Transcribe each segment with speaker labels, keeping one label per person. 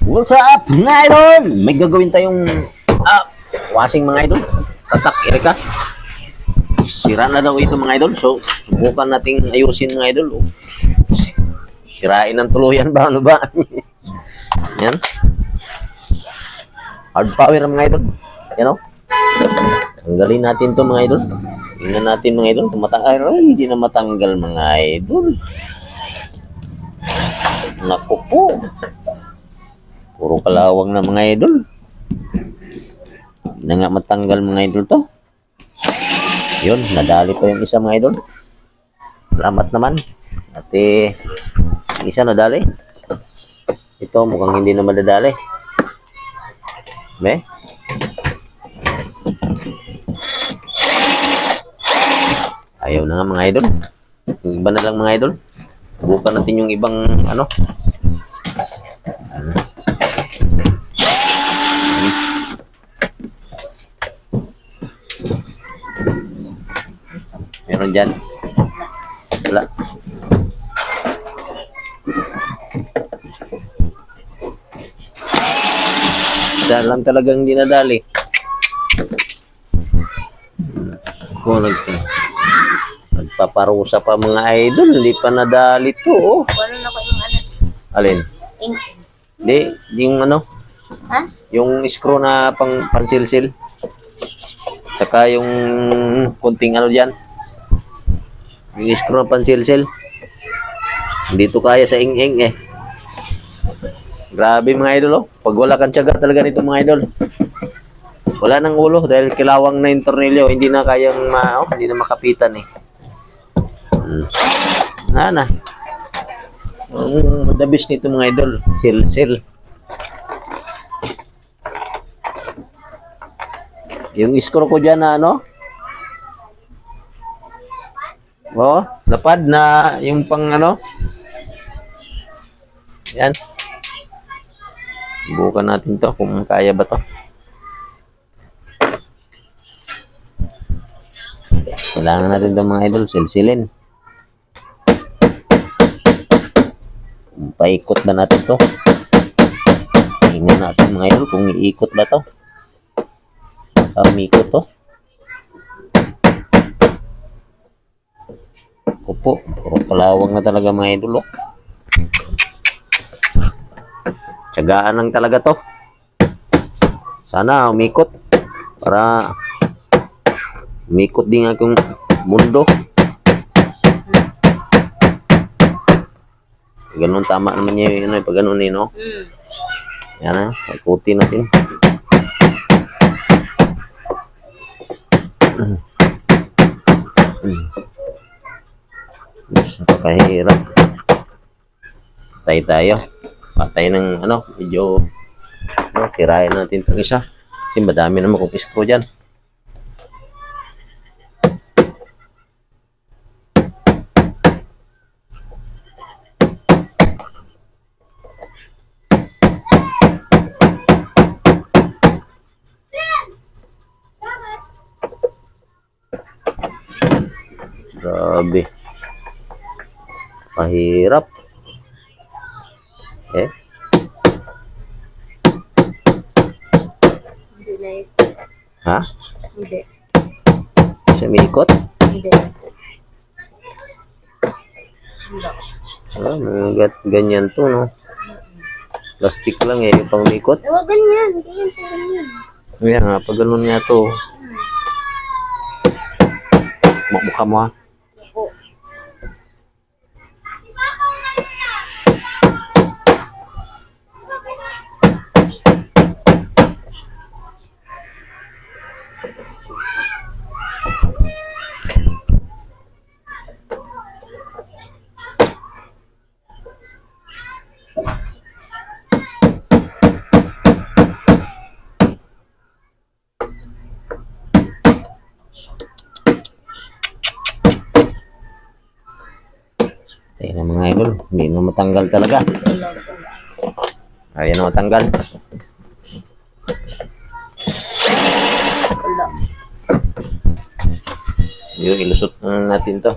Speaker 1: What's up, mga idol? May gagawin tayong washing, mga idol. Tatak, Erika. Sira na daw ito, mga idol. So, subukan nating ayusin, mga idol. Oh. Sirain ng tuluyan ba? Ano ba? Yan. Hard power, mga idol. Yan, oh. Tanggalin natin to, mga idol. Tingnan natin, mga idol. Tumatanggal. Ay, hindi na matanggal, mga idol. Naku po. Puro kalawang na, mga idol. Hindi na nga matanggal, mga idol to. Yun, nadali pa yung isa, mga idol. Salamat naman. At isa nadali. Ito mukhang hindi na madadali. Be? Ayaw na nga, mga idol. Yung iba na lang, mga idol. Subukan natin yung ibang ano. Meron dyan. Wala. Isa lang talagang dinadali. Ako nagpaparusa pa, mga idol. Hindi pa nadali to. Oh.
Speaker 2: Wala na ko yung ano.
Speaker 1: Alin?
Speaker 2: Ink.
Speaker 1: Hindi. Yung ano?
Speaker 2: Ha?
Speaker 1: Yung screw na pansilsil. Saka yung kunting ano dyan. Yung screw na pansilsil. Hindi to kaya sa ing-ing eh. Grabe, mga idol, oh. Pag wala kang tiyaga talaga nito, mga idol. Wala nang ulo dahil kilawang na yung tornilyo. Hindi na kayang hindi na makapitan eh. Na. The best nito, mga idol. Sil. Yung screw ko dyan na ano. Oh, lapad na yung pang ano. Yan. Subukan natin to kung kaya ba to. Kailangan natin to, mga idol, silsilin. Paikot ba natin to? Tingnan natin, mga idol, kung iikot ba to. Umikot to. Opo, puro palawang na talaga, mga idol. Oh. Tiyagaan lang talaga to. Sana umikot para umikot din akong mundo. Ganun, tama naman yun, pag ganun eh, no? Yan na, ikutin natin. Napakahirap. Patay tayo. Patay ng ano, medyo tirahin natin itong isa. Kasi madami naman kung screw dyan. Grabe. Mahirap. Eh?
Speaker 2: Hindi na ito.
Speaker 1: Ha?
Speaker 2: Hindi.
Speaker 1: Siya miikot?
Speaker 2: Hindi.
Speaker 1: Ganyan to, no? Plastic lang eh, yung pang miikot.
Speaker 2: Huwag ganyan. Ganyan.
Speaker 1: Kaya nga, pag ganun nga to. Mukha mo, ha?
Speaker 2: Oo.
Speaker 1: Ayan na, mga idol, hindi na matanggal talaga. Ayan na matanggal. Yun, ilusot na natin to.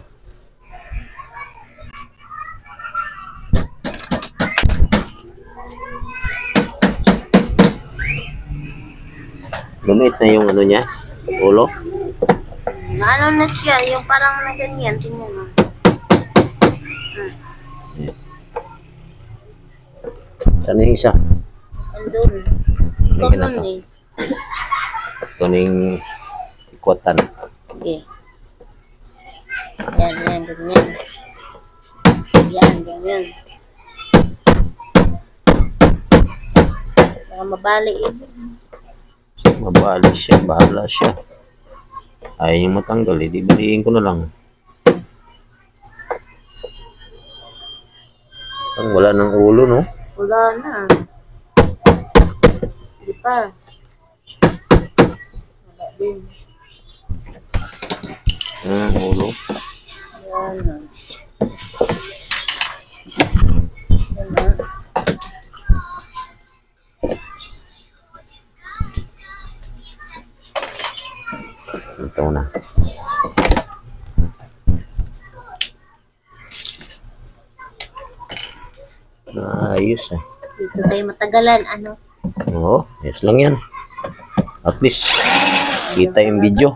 Speaker 1: Lumit na yung ano niya, ulo.
Speaker 2: Ano na siya, yung parang na ganyan. Tingnan mo.
Speaker 1: Saan yung isa?
Speaker 2: Andun.
Speaker 1: May
Speaker 2: Ganun
Speaker 1: ganito.
Speaker 2: eh.
Speaker 1: Ito na yung ikutan.
Speaker 2: Okay. Yan, yan, ganyan. Yan, ganyan. Baka mabali eh.
Speaker 1: Mabali siya, bahala siya. Ayaw yung matanggal, di baliin ko na lang. Ang wala ng ulo, no?
Speaker 2: Wala na. Di pa. Wala din.
Speaker 1: Ang ulo.
Speaker 2: Yan na. Yan na.
Speaker 1: Ito na. Ayos eh.
Speaker 2: Dito tayo matagalan. Ano?
Speaker 1: Oo, ayos lang yan. At least, kita yung video.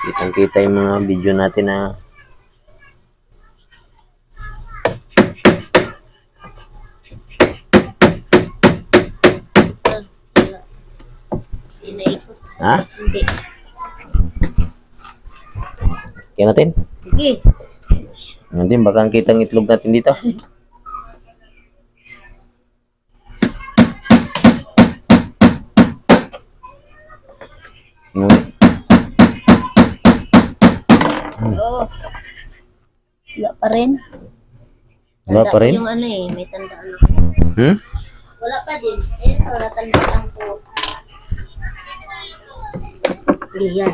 Speaker 1: Kitang-kita yung mga video natin na
Speaker 2: Wala. Inaikot.
Speaker 1: ha?
Speaker 2: Hindi.
Speaker 1: Kaya natin.
Speaker 2: Sige.
Speaker 1: Natin, baka ang kitang itlog natin dito.
Speaker 2: Oo. Wala pa rin.
Speaker 1: Wala pa rin?
Speaker 2: Yung ano eh, may tandaan ako.
Speaker 1: Hmm?
Speaker 2: Wala pa din. Eh, wala tandaan ko. Yan.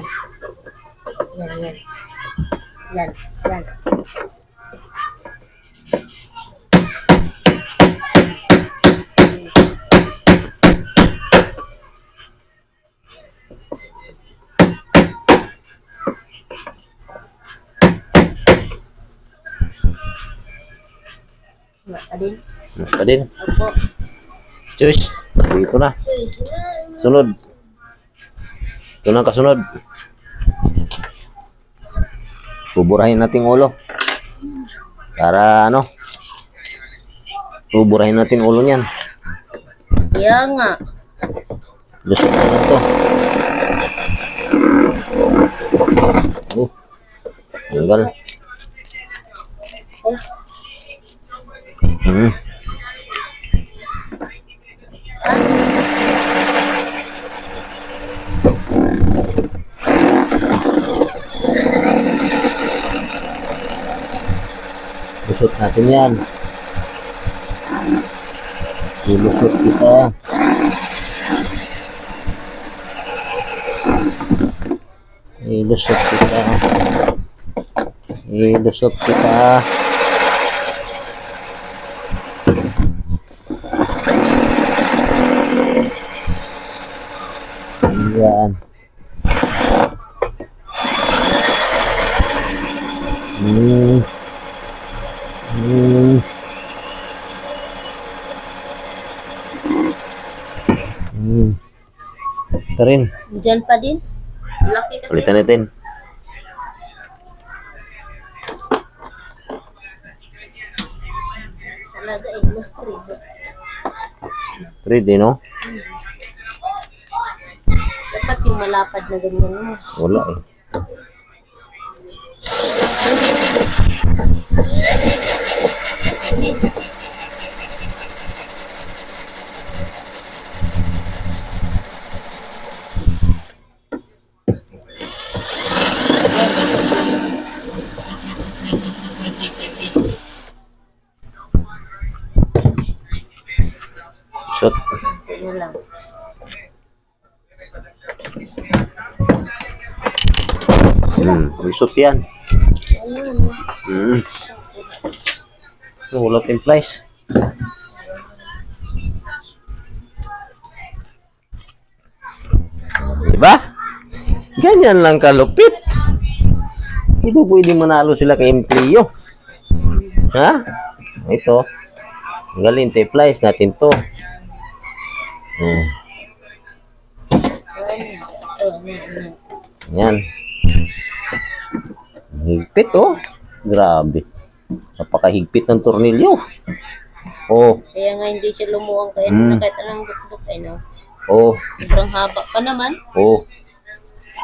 Speaker 2: Yan, yan. Yan, yan. Wala pa din.
Speaker 1: Basta din.
Speaker 2: Opo.
Speaker 1: Choice. Dito na. Sunod. Ito na kasunod. Buburahin natin ulo. Para ano? Buburahin natin ulo niyan.
Speaker 2: Kaya nga.
Speaker 1: Lusot na ito. Tanggal. Hmm. Lusot natin yan. Ilusot kita. Ilusot kita. Ilusot kita. Ayan. Hmm. Hmm. Hmm. Ito rin.
Speaker 2: Diyan pa din. Laki kasi.
Speaker 1: Palitan natin.
Speaker 2: Talaga eh, mystery.
Speaker 1: 3D, no?
Speaker 2: Dapat yung malapad na ganyan mo.
Speaker 1: Wala eh. Shot.
Speaker 2: Ito lang.
Speaker 1: Lusot yan.
Speaker 2: Ano?
Speaker 1: Wala tayong price. Diba? Ganyan lang kalupit. Hindi pwede manalo sila kay Empleo. Ha? Ito. Galing tayo price natin to. Hmm. Yan. Higpit oh. Grabe. Napakahigpit ng tornilyo. Oh.
Speaker 2: Kaya nga hindi siya lumuwang kaya kahit anong dukduk ay no.
Speaker 1: Oh.
Speaker 2: Sobrang haba pa naman.
Speaker 1: Oh.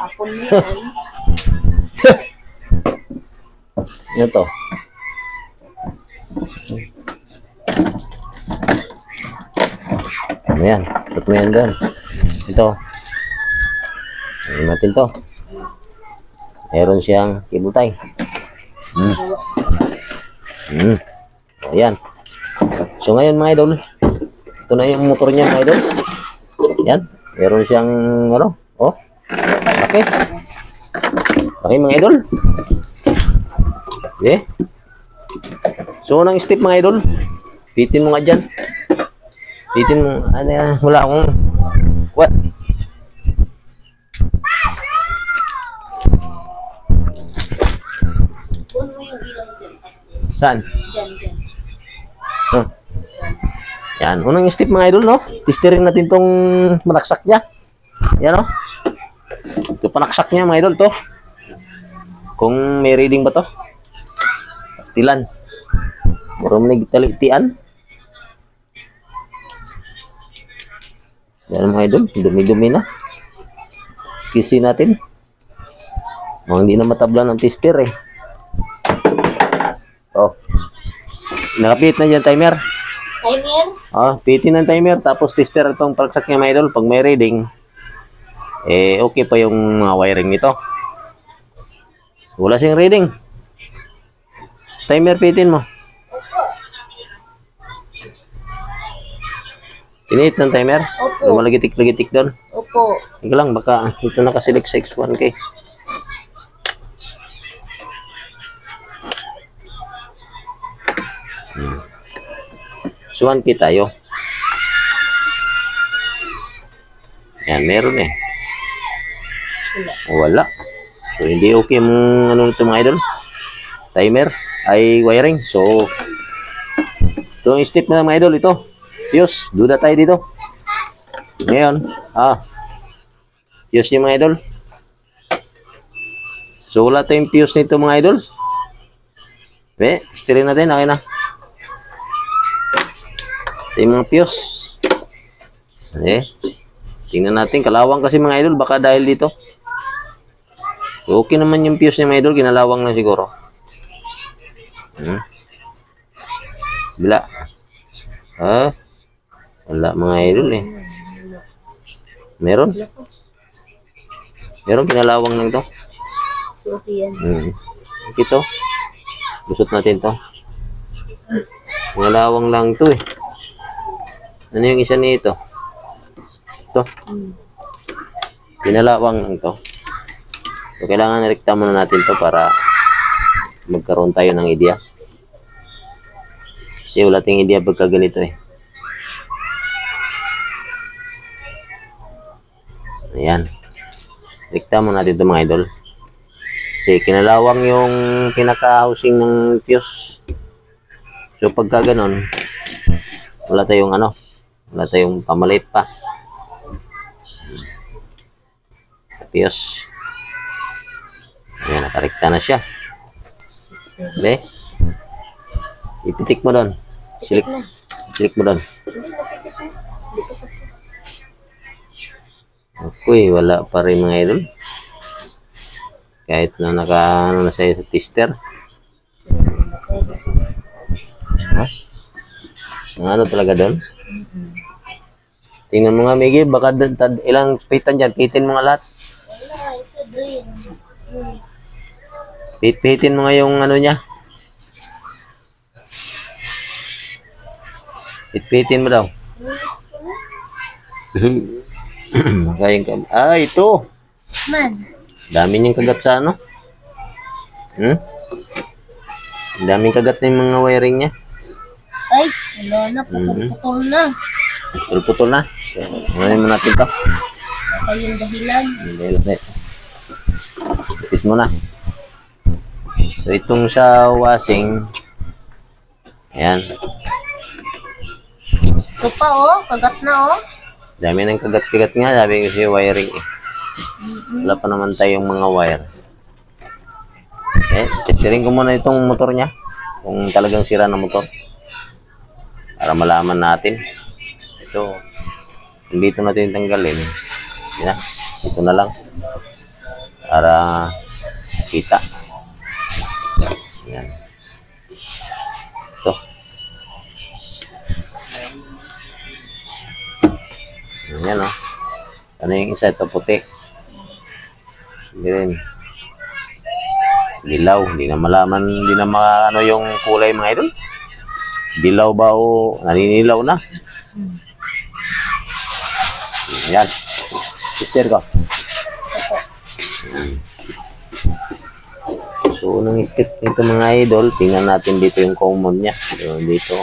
Speaker 2: Apon mo yan.
Speaker 1: Ano to? Ano yan? Put mo yan doon. Ito. Ano natin to? Meron siyang cable tie. Ayan. So ngayon mga idol, ito na yung motor niya mga idol. Yan. Meron siyang ano? Oh. Laki. Laki mga idol. Okay. So unang step mga idol, pitin mo nga dyan. Pitin mo. Ano yan? Wala akong what?
Speaker 2: Puno mo yung ilaw dyan.
Speaker 1: Saan?
Speaker 2: Dyan.
Speaker 1: Oh. Yan. Unang step mga idol, no? Testerin natin tong manaksak niya. Yan, no? Ito panaksak niya mga idol, to. Kung may reading ba to? Pastilan. Muro mo na gitalitian. Yan mga idol, dumi-dumi na. Skisi natin. Mukhang hindi na matabla ng tester eh. Oh. Nakapit na dyan timer.
Speaker 2: Timer?
Speaker 1: Oh, pitin ng timer. Tapos tester itong palaksak niya mga idol. Pag may reading, eh okay pa yung mga wiring nito. Wala siyang reading. Timer pitin mo. Pinit ng timer?
Speaker 2: Opo.
Speaker 1: Lumalagitik-lagitik doon.
Speaker 2: Opo.
Speaker 1: Ika lang, baka ito nakaselect sa X1K. X1K tayo. Yan, meron eh. Wala. So, hindi okay yung ano nito mga idol. Timer ay wiring. So, ito yung step na mga idol. Ito. Fuse. Duda tayo dito. Ngayon. Fuse niyo mga idol. So, wala tayong fuse nito mga idol. Testerin natin. Okay na. Ito yung mga fuse. Tingnan natin. Kalawang kasi mga idol. Baka dahil dito. Okay naman yung fuse niya mga idol. Kinalawang lang siguro. Bila. Wala mga idol eh. Meron? Meron kinalawang lang to.
Speaker 2: Okay yan.
Speaker 1: Ito. Lusot natin to. Kinalawang lang to eh. Ano yung isa nito? Ito. Kinalawang lang to. So, kailangan narekta muna natin to para magkaroon tayo ng idea. Kasi wala tayong idea pagka ganito eh. Ayan. Rekta muna natin ito mga idol. Kasi kinalawang yung pinaka-housing ng fuse. So pagka ganon, wala tayong ano, wala tayong pamalit pa. Fuse. Ayan, nakarekta na siya. Okay? Ipitik mo doon. Silik mo doon. Okay, wala pa rin mga idol. Kahit na ano na sa'yo sa tester. Ano talaga doon? Tingnan mo nga, Miggy. Baka ilang pitan dyan. Pitin mo nga lahat.
Speaker 2: Wala, ito drain.
Speaker 1: Pitin mo nga yung ano niya. Pitin mo daw. Makayang ka. Ito.
Speaker 2: Man.
Speaker 1: Dami niyang kagat sa ano. Daming kagat na yung mga wiring niya.
Speaker 2: Ay, wala na. Putol na.
Speaker 1: Putol na. So, ngayon mo natin ito.
Speaker 2: Kayong dahilan.
Speaker 1: Ipit mo na. So, itong sa washing. Ayan.
Speaker 2: Ito pa oh. Kagat na oh.
Speaker 1: Dami ng kagat-kagat nga, sabi ko siya wiring eh. Wala pa naman tayong mga wire. Titirin ko muna itong motor niya. Kung talagang sira na motor. Para malaman natin. Ito, dito natin tanggalin. Yan, ito na lang. Para kita. Yan. Ito. Yan o. Ano yung isa? Ito puti. Hindi rin. Dilaw. Hindi na malaman. Hindi na ano yung kulay mga idol. Dilaw ba o naninilaw na? Yan. Sister ko. So, unang step nito mga idol. Tingnan natin dito yung common niya. Dito.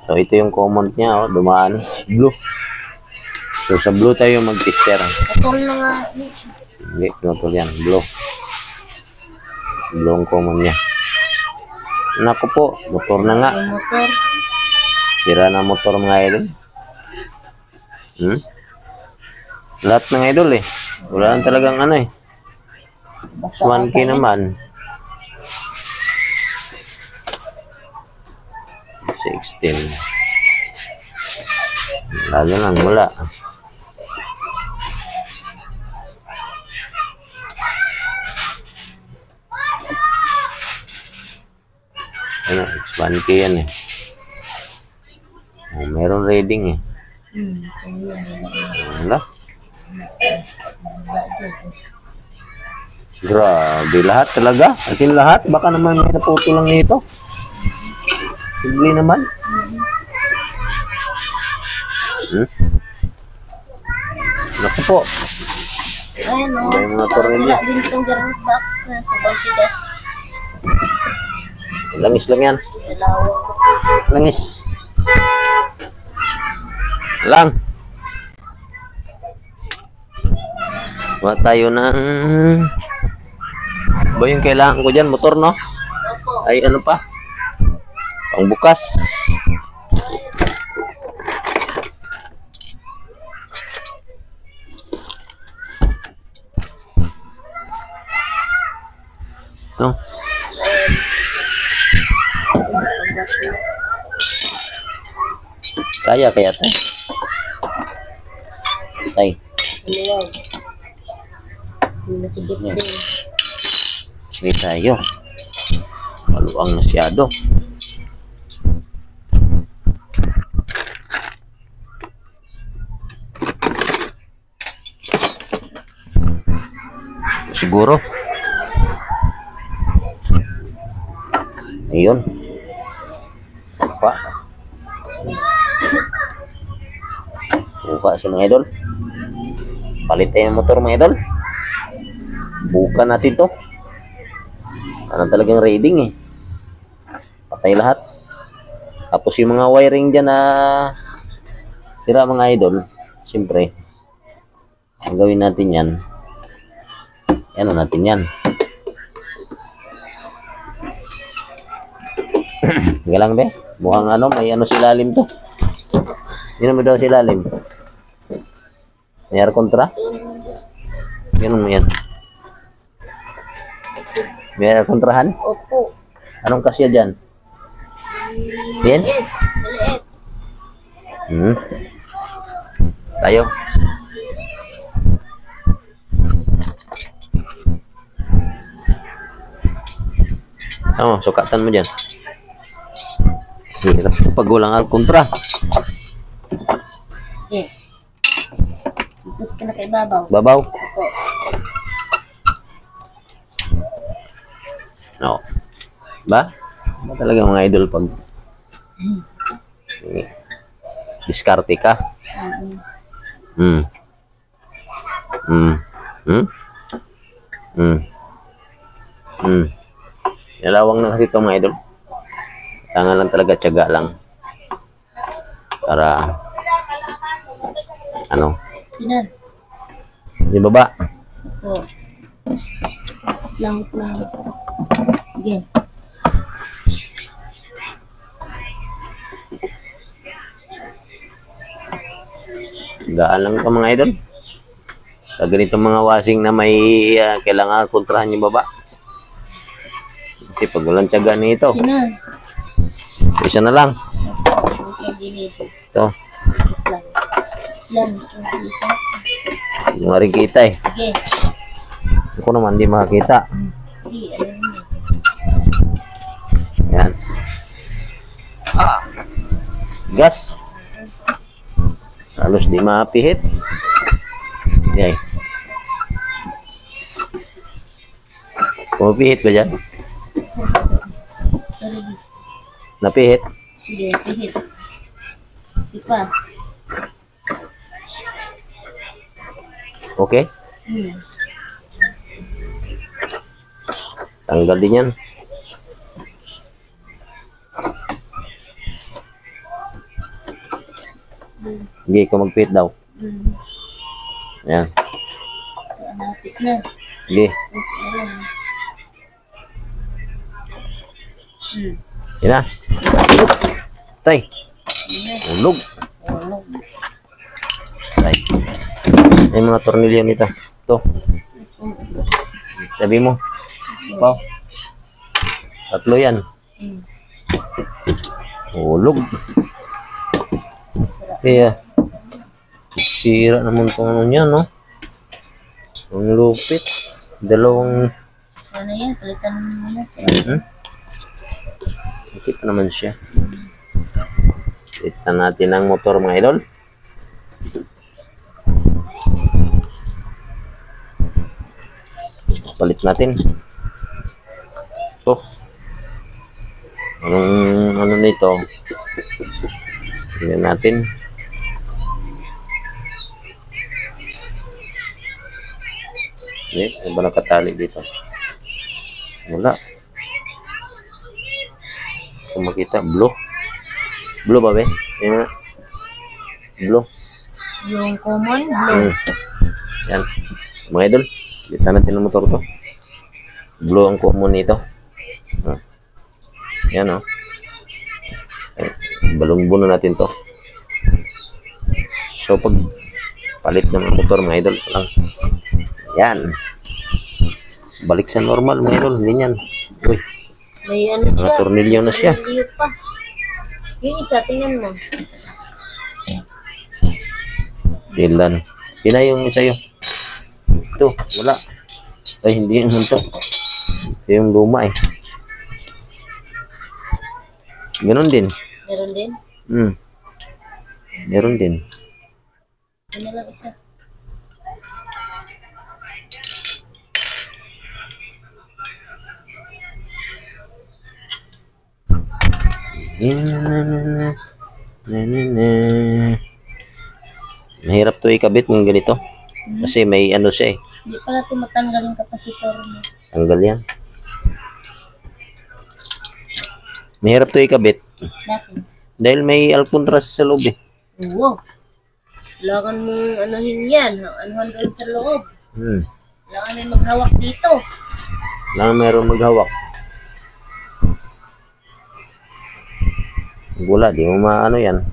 Speaker 1: So, ito yung common niya. Oh, dumaan. Blue. So, sa blue tayo mag-tester.
Speaker 2: Putol na nga.
Speaker 1: Hindi, pinutol yan. Blue. Blue ang common niya. Naku po, motor na nga.
Speaker 2: Yung motor.
Speaker 1: Sira na motor mga idol. Lahat ng idol eh. Wala lang talagang ano eh. 1K naman. 16. Lalo lang, wala. Ano, 1K yan eh. Oh, meron reading eh. Wala. Grabe, lahat talaga. As in lahat. Baka naman may naputo lang nito. Simple naman. Naku po.
Speaker 2: Ayun o.
Speaker 1: May mga tornilyo.
Speaker 2: Sira din itong garang back na sa Baltidas.
Speaker 1: Langis lang yan.
Speaker 2: Dalawang.
Speaker 1: Langis. Lang. Kuha tayo ng... Ba yung kailangan ko dyan? Motor, no?
Speaker 2: Opo.
Speaker 1: Ay, ano pa? Pangbukas. Ito. Kaya ito. Tay.
Speaker 2: Wow. Nasigip din.
Speaker 1: Hindi tayo. Maluang masyado. Siguro. Ayun. Pa. Buka sa mga idol. Palit tayo ng motor mga idol. Buka natin to. Ano talagang raiding eh. Patay lahat. Tapos yung mga wiring dyan na sira mga idol. Siyempre. Ang gawin natin yan. Ano natin yan. Sige lang be. Mukhang ano, may ano silalim to. Yun mo daw silalim. May air kontra? Ganun mo yan. May air kontrahan?
Speaker 2: Opo.
Speaker 1: Anong kasya dyan? Yan?
Speaker 2: Maliit.
Speaker 1: Tayo. Sukatan mo dyan. Pag walang air kontra.
Speaker 2: Tapos pinakaibabaw.
Speaker 1: Babaw.
Speaker 2: Opo.
Speaker 1: No. Ba? Ba talaga mga idol pag diskarte ka? Nalawang na kasi ito mga idol. Tangan lang talaga, tiyaga lang. Para ano?
Speaker 2: Pinar.
Speaker 1: Di baba?
Speaker 2: Opo. Lang. Again.
Speaker 1: Gaan lang ito mga idol. Sa ganitong mga washing na may kailangan kontrahan yung baba. Kasi pag walang tiyaga nito,
Speaker 2: Sina.
Speaker 1: isa na lang.
Speaker 2: Okay, dito.
Speaker 1: Ito,
Speaker 2: Lang. Lang.
Speaker 1: yung nga rin kita eh.
Speaker 2: Sige.
Speaker 1: Ako naman di makakita.
Speaker 2: Sige, ano mo.
Speaker 1: Yan. Gas. Halos di mapihit. Okay. Pumapihit ba dyan?
Speaker 2: Sorry, di.
Speaker 1: Napihit?
Speaker 2: Sige, pihit. Ipa.
Speaker 1: Okay. Tanggal din yan. Hindi, ikaw magpihit daw. Yan.
Speaker 2: Napit na.
Speaker 1: Sige. Yan na. Tay. Ulog. Tay. May mga tornilyo nito. Ito. Sabi mo. Wow. Tatlo yan. Ulog. Kaya. Sira naman itong ano niya, no? Ang lupit. Dalawang...
Speaker 2: Ano yan? Palitan mo muna siya.
Speaker 1: Nakita naman siya. Kita natin ang motor mga idol. Palit natin. So, anong ano nito? Tingnan natin. Ano ba nakatali dito? Wala. Kung makita, blue. Blue ba, be? Yan. Blue.
Speaker 2: Yung common blue.
Speaker 1: Yan. Mga idol, kita natin ang motor to. Blue ang common nito. Yan, oh. Balong-buno natin to. So, pag palit ng motor, mga idol, lang. Yan. Balik sa normal, mga idol. Hindi yan. Uy.
Speaker 2: May ano siya.
Speaker 1: Mga tornilyo na siya.
Speaker 2: Tornilyo pa. Yung isa, tingnan mo.
Speaker 1: Ilan. Sina yung isa yun. Ito, wala. Ay, hindi yung ito. Ito yung luma eh. Ganon din.
Speaker 2: Meron din?
Speaker 1: Meron din.
Speaker 2: Ano lang isa?
Speaker 1: Mahirap to ikabit ng ganito. Kasi may ano siya eh.
Speaker 2: Hindi pala ito matanggal yung kapasitor mo.
Speaker 1: Tanggal yan. Mahirap to ikabit.
Speaker 2: Bakit?
Speaker 1: Dahil may alcantara sa loob eh.
Speaker 2: Oo. Kailangan mong anuhin yan. Anuhan doon sa loob. Kailangan may maghawak dito.
Speaker 1: Kailangan mayroon maghawak. Wala, di mo maano yan.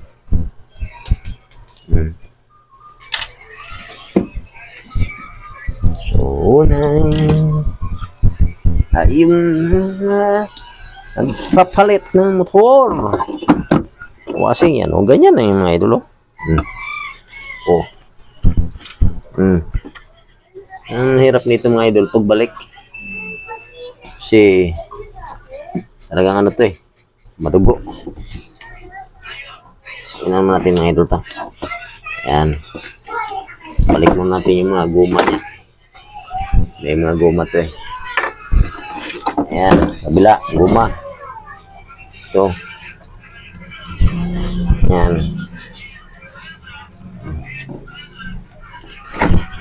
Speaker 1: So, ayun na nagpapalit ng motor. Wasing yan. O, ganyan na yung mga idol. Ang hirap nito mga idol pagbalik. Kasi talagang ano to eh. Madugo. Tingnan natin mga idol to. Ayan. Balik muna natin yung mga guma niya. May mga guma to eh. Ayan. Kabila. Guma. Ito. Ayan.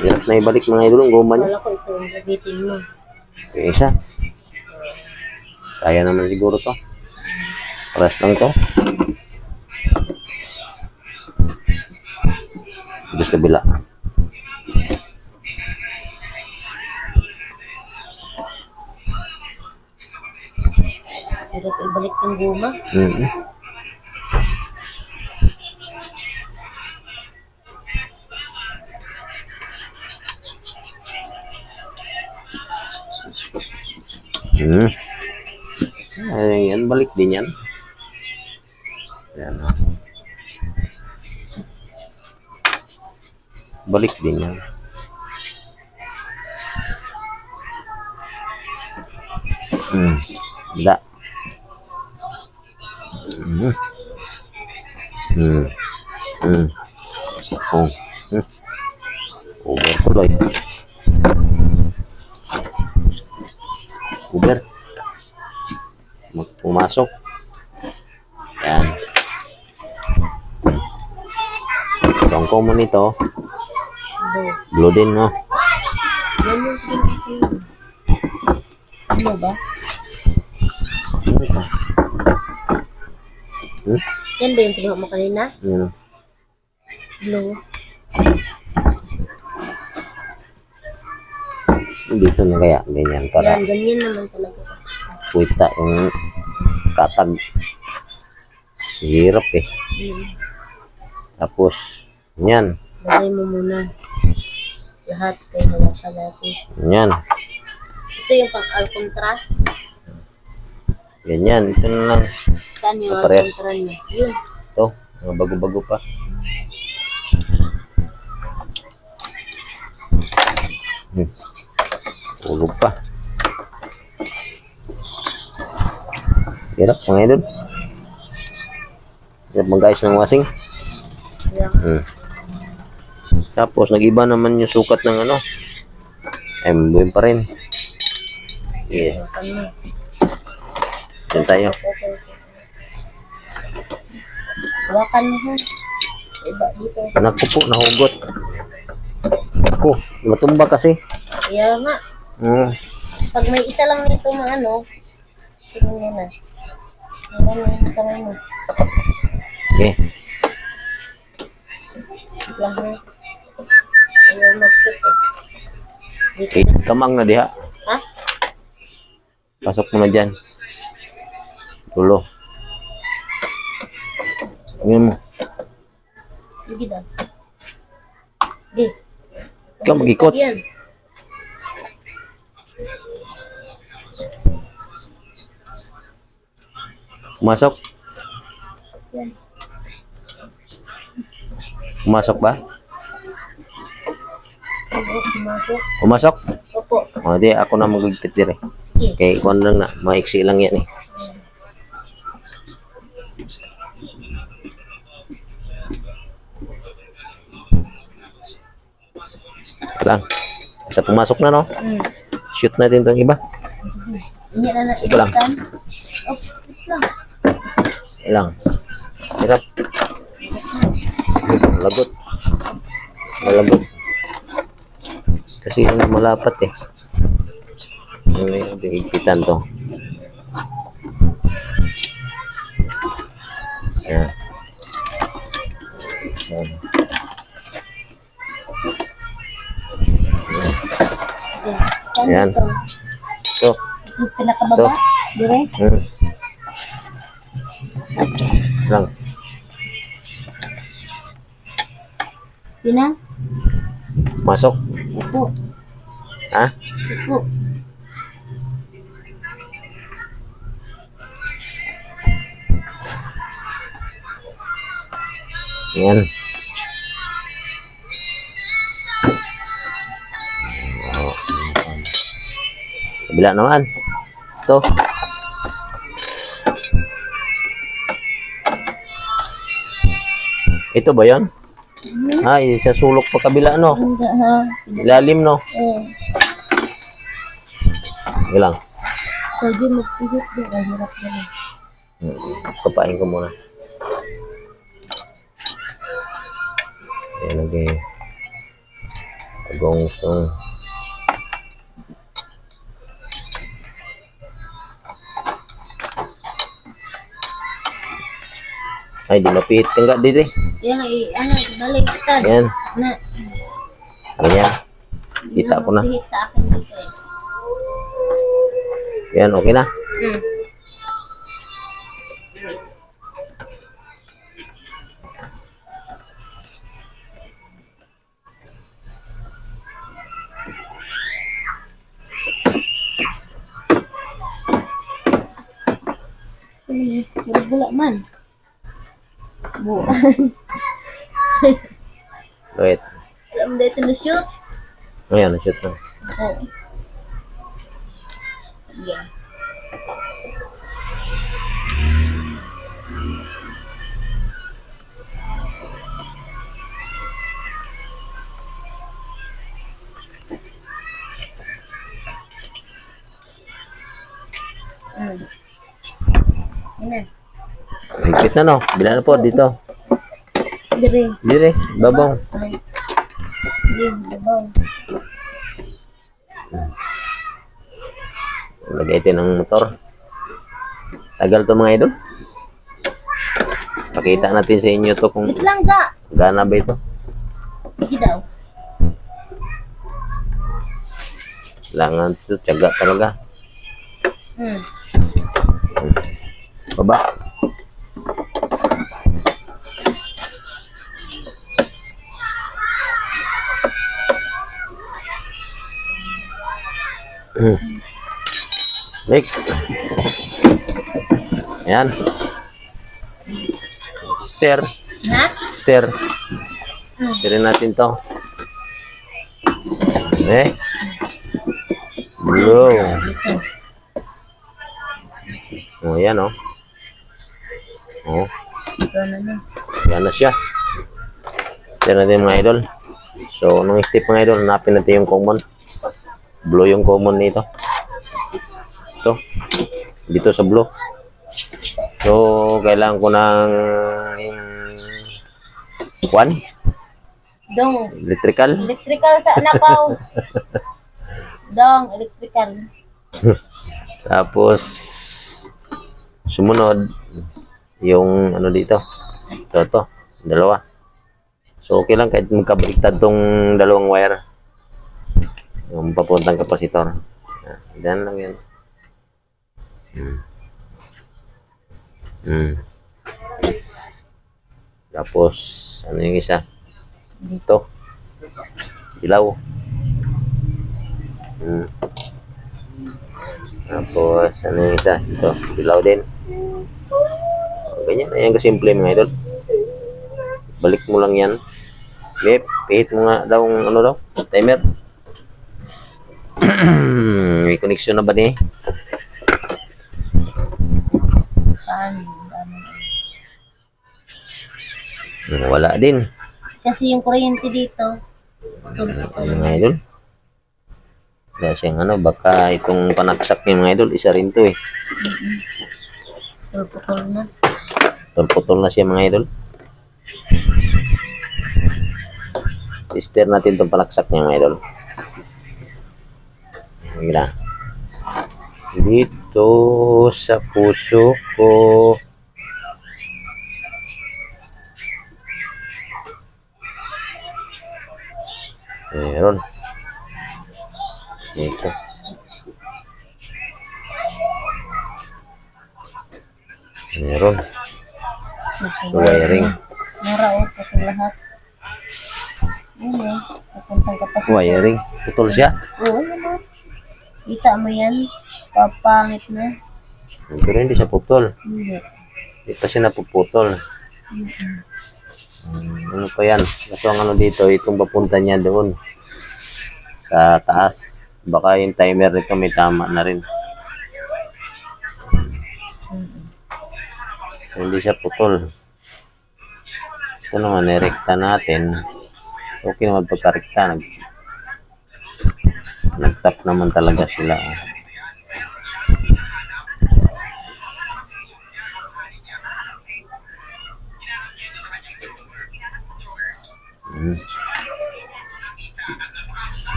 Speaker 1: Hirap na ibalik mga idol ang guma niya.
Speaker 2: Wala ko ito. Gabitin mo.
Speaker 1: Okay, isa. Kaya naman siguro to. Press lang to. Terus kabila.
Speaker 2: Hirap ibalik yung guma.
Speaker 1: balik din yan. Yan. Balik din yan. Tidak. Oh. Uber tuloy. Uber. Pumasok. Yan. Ang common nito, blue din, no?
Speaker 2: Ano ba? Yan ba yung kinuha mo kanina?
Speaker 1: Yan.
Speaker 2: Blue.
Speaker 1: Dito na kaya ganyan para
Speaker 2: Yan, ganyan naman talaga.
Speaker 1: kuita yung katag. Hirap eh. Tapos, yan.
Speaker 2: Lagay mo muna. Lahat kayo hawakan natin.
Speaker 1: Yan.
Speaker 2: Ito yung pang-alcontra.
Speaker 1: Ganyan. Ito na lang.
Speaker 2: Saan yung
Speaker 1: Parehas.
Speaker 2: alcontra niya? Yun.
Speaker 1: Ito. Mga bago-bago pa. Ulog pa. Hirap mga idol. Hirap mag-ayos ng wasing.
Speaker 2: Yan.
Speaker 1: Tapos nag-iba naman yung sukat ng ano. Buhay pa rin. Yes.
Speaker 2: Hawakan mo.
Speaker 1: Yan tayo.
Speaker 2: Hawakan mo ha. Iba dito.
Speaker 1: Naku po, nahugot. Naku, matumba kasi.
Speaker 2: Kaya nga. Pag may isa lang nito na ano, tingnan mo na. Ano yung kamay mo?
Speaker 1: Okay.
Speaker 2: Lang mo. Ayaw mag-shoot eh. Dito
Speaker 1: Okay,
Speaker 2: na.
Speaker 1: kamang na diha.
Speaker 2: Ha?
Speaker 1: Pasok mo na dyan. Tulo. Tingnan mo.
Speaker 2: Sige daw. Di.
Speaker 1: Ikaw mag-ikot.
Speaker 2: Yan.
Speaker 1: Pumasok.
Speaker 2: Yan.
Speaker 1: Pumasok ba?
Speaker 2: Oo, pumasok.
Speaker 1: Pumasok?
Speaker 2: Opo.
Speaker 1: O, di ako na magligpit dire.
Speaker 2: Sige.
Speaker 1: Okay, kuwan lang na. Maiksi lang yan eh. Lang. Basta pumasok na, no? Shoot natin itong iba.
Speaker 2: Hindi na
Speaker 1: Ito lang.
Speaker 2: naibutan. Oh, ito lang.
Speaker 1: Lang. Hirap. Lagot. Malagot. Kasi yung malapat eh. Yung higpitan to. Ayan. Ayan. Ayan.
Speaker 2: Ito.
Speaker 1: Ito.
Speaker 2: Yung pinakababa. Dire.
Speaker 1: Lang.
Speaker 2: Pina.
Speaker 1: Masok.
Speaker 2: Opo.
Speaker 1: Ha?
Speaker 2: Opo.
Speaker 1: Ayan. Kabila naman. Ito. Ito ba yan? Ay, sa sulok pa kabila, no?
Speaker 2: Hindi ha.
Speaker 1: Ilalim, no? Ilang.
Speaker 2: Pwede magpihit din. Ang hirap na.
Speaker 1: Kapain ko muna. Ayan, lagay. Agong song. Ay, di mapihit ka nga dito eh.
Speaker 2: Kaya nga, ano, baliktad.
Speaker 1: Ayan.
Speaker 2: Na,
Speaker 1: Ayan. Kita ko na.
Speaker 2: Pihit sa akin dito eh.
Speaker 1: Ayan, okay na.
Speaker 2: man. Buo.
Speaker 1: Wait.
Speaker 2: Alam dito na shoot.
Speaker 1: Ayan, na-shoot na.
Speaker 2: Oo. Sige. Ayan.
Speaker 1: Higpit na no. Bila na po dito.
Speaker 2: Dire.
Speaker 1: Dire, babaw.
Speaker 2: Ay. Dire, babaw.
Speaker 1: Lagay ito ng motor. Tagal to mga idol. Pakita natin sa inyo to kung
Speaker 2: Wait lang ga.
Speaker 1: gana ba ito.
Speaker 2: Sige daw.
Speaker 1: Kailangan ito, tiyaga talaga. Baba. Baik. Ayan. Stair.
Speaker 2: Ha?
Speaker 1: Stair. Stairin natin to. Blue. Oh, ayan oh. Oh,
Speaker 2: Ito na na.
Speaker 1: yan na siya. Stair natin mga idol. So, nung step mga idol, hanapin natin yung common. Blue yung common nito. Ito. Dito sa blue. So, kailangan ko ng
Speaker 2: Dong.
Speaker 1: electrical.
Speaker 2: Electrical sa nakaw. Dong, electrical.
Speaker 1: Tapos, sumunod, yung ano dito. Ito. Dalawa. So, okay lang kahit magkabaliktad tong dalawang wire. Yung papuntang kapasitor. Yan lang yan. Tapos, ano yung isa? Dito. Dilaw. Tapos, ano yung isa? Ito. Dilaw din. Ganyan. Ayan kasimple mga idol. Balik mo lang yan. Pihit mo nga daw ano daw? Timer. May connection na ba ni? Wala din.
Speaker 2: Kasi yung kuryente dito.
Speaker 1: Mga idol. Wala siyang ano, baka itong panaksak niya mga idol, isa rin to eh.
Speaker 2: Putol na.
Speaker 1: Putol na siya mga idol. Tester natin itong panaksak niya mga idol. Mira. Dito sa puso ko. Meron. Dito. Meron. So, wiring.
Speaker 2: Naraot ako lahat. Ano? Papuntang kapasitor.
Speaker 1: Wiring. Putol siya.
Speaker 2: Oo naman. Kita mo yan? Papangit na.
Speaker 1: Pero hindi siya putol.
Speaker 2: Hindi.
Speaker 1: Hindi pa siya napuputol. Ano pa yan? Ito ang ano dito, itong papunta niya doon sa taas. Baka yung timer nito may tama na rin. So, hindi siya putol. Ito naman, nirekta natin. Okay naman pagkarekta. Nag-tap naman talaga sila.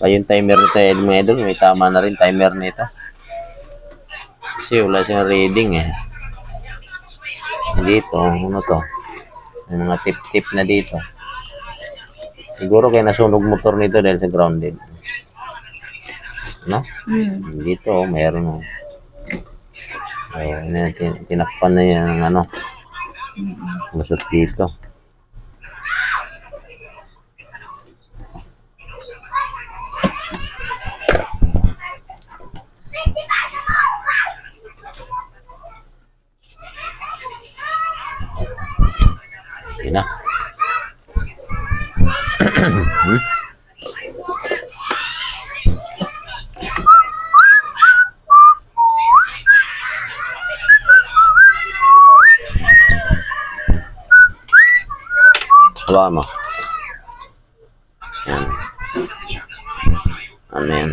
Speaker 1: Yung timer nito mga idol, may tama na rin timer nito. Kasi wala siyang reading eh. Dito, ano to? May mga tip-tip na dito. Siguro kaya nasunog motor nito dahil sa grounded. No? Dito, mayroon. Ayun, tinakpan na yan ng ano. Lusot dito. Okay na. Hmm? Hawakan mo. Yan. Ano yan?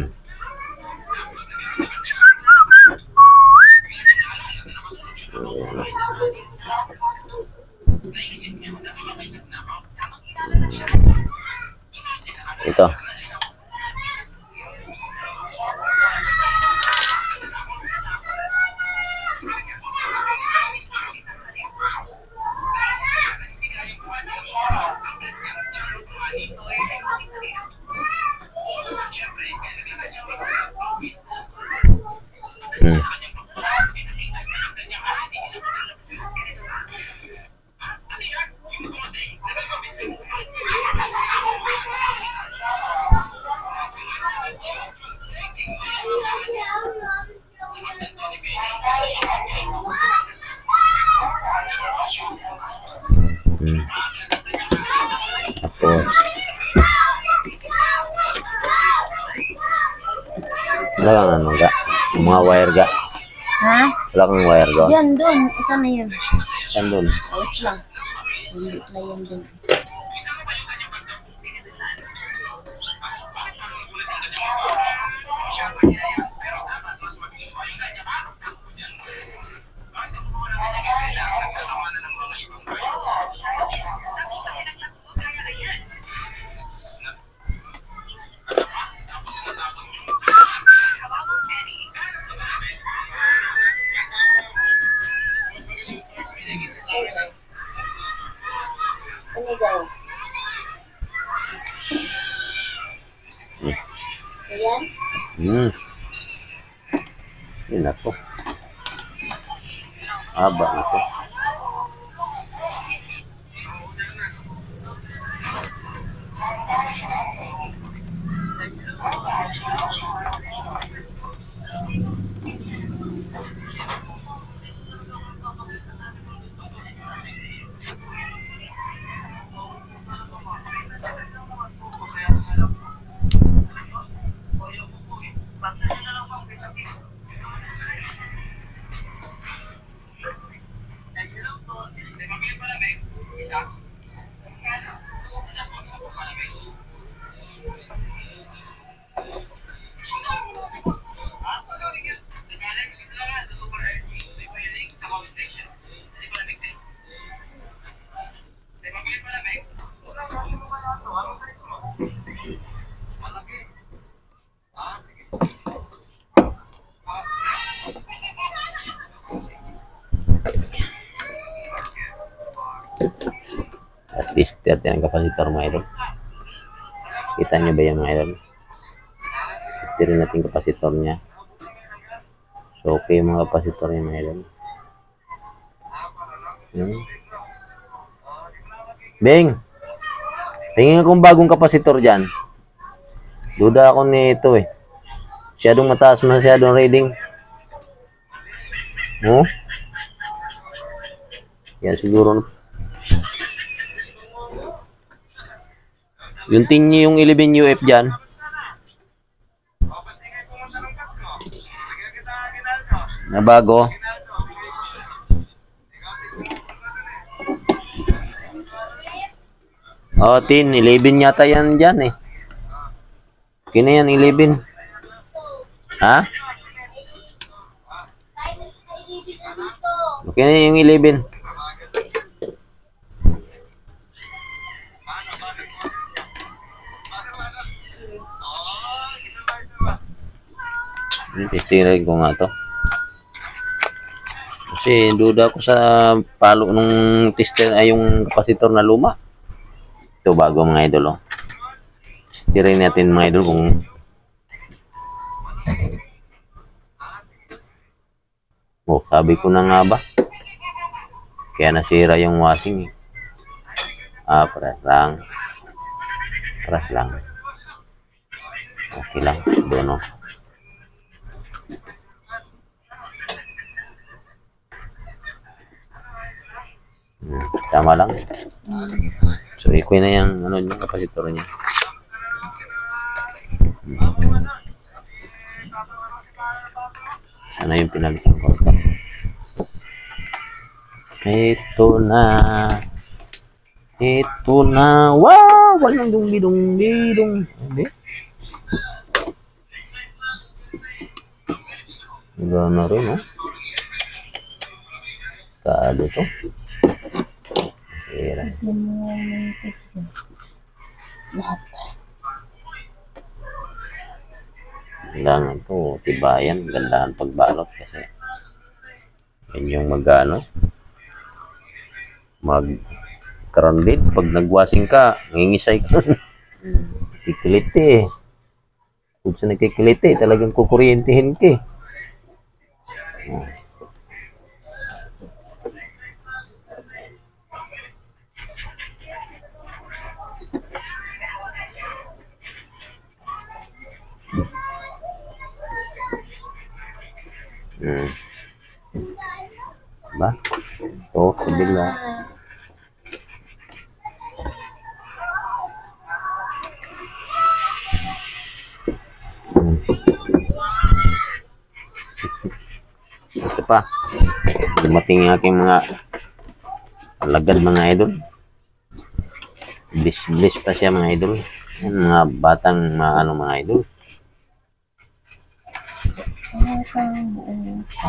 Speaker 1: Ito. Hmm. Hmm. Tapos wala kang ano ga? Mga wire ga?
Speaker 2: Ha?
Speaker 1: Wala kang wire ga?
Speaker 2: Diyan, doon. Isa na yun.
Speaker 1: Saan doon?
Speaker 2: Wait lang. Hindi na yan din. Ano daw? Ayan?
Speaker 1: Hmm. Yun ako. Haba na to. At least 30 ang kapasitor mga idol. Kita nyo ba yan mga idol? Test rin natin kapasitor niya. So okay yung mga kapasitor niya mga idol. Bing! Tingin akong bagong kapasitor dyan. Duda ako nito eh. Masyadong mataas, masyadong reading. Oh? Yan siguro. Yung tingin yung 11 UF dyan. Na bago. Oh, 11 yata yan dyan eh. Okay na yan, 11. Ha? Okay na yung 11. Testing rin ko nga to. Kasi duda ko sa palo nung tester ay yung kapasitor na luma. Ito bago mga idol. Oh. Testing natin mga idol kung sabi ko na nga ba? Kaya nasira yung washing. Press lang. Press lang. Okay lang. Doon, oh. Tama lang.
Speaker 2: Mm.
Speaker 1: So, equal na yung ano niya, kapasitor niya. Ano yung pinalitan ko? Ito na. Ito na. Wow! Walang dunggi-dunggi-dung. Hindi. Gana rin, oh. Kado to. Sira.
Speaker 2: Yan mo yung picture. Lahat.
Speaker 1: Kailangan to, tibayan, gandahan pagbalot kasi yan yung mag-ano, mag-karandid. Pag nagwasing ka, ngingisay ka. Kikiliti eh. Kung sa nagkikiliti, talagang kukuryentihin ka eh. Ba? Ito, kabila. Ito pa. Dumating ang aking mga alagad, mga idol. Bliss pa siya, mga idol. Yan, mga batang mga idol.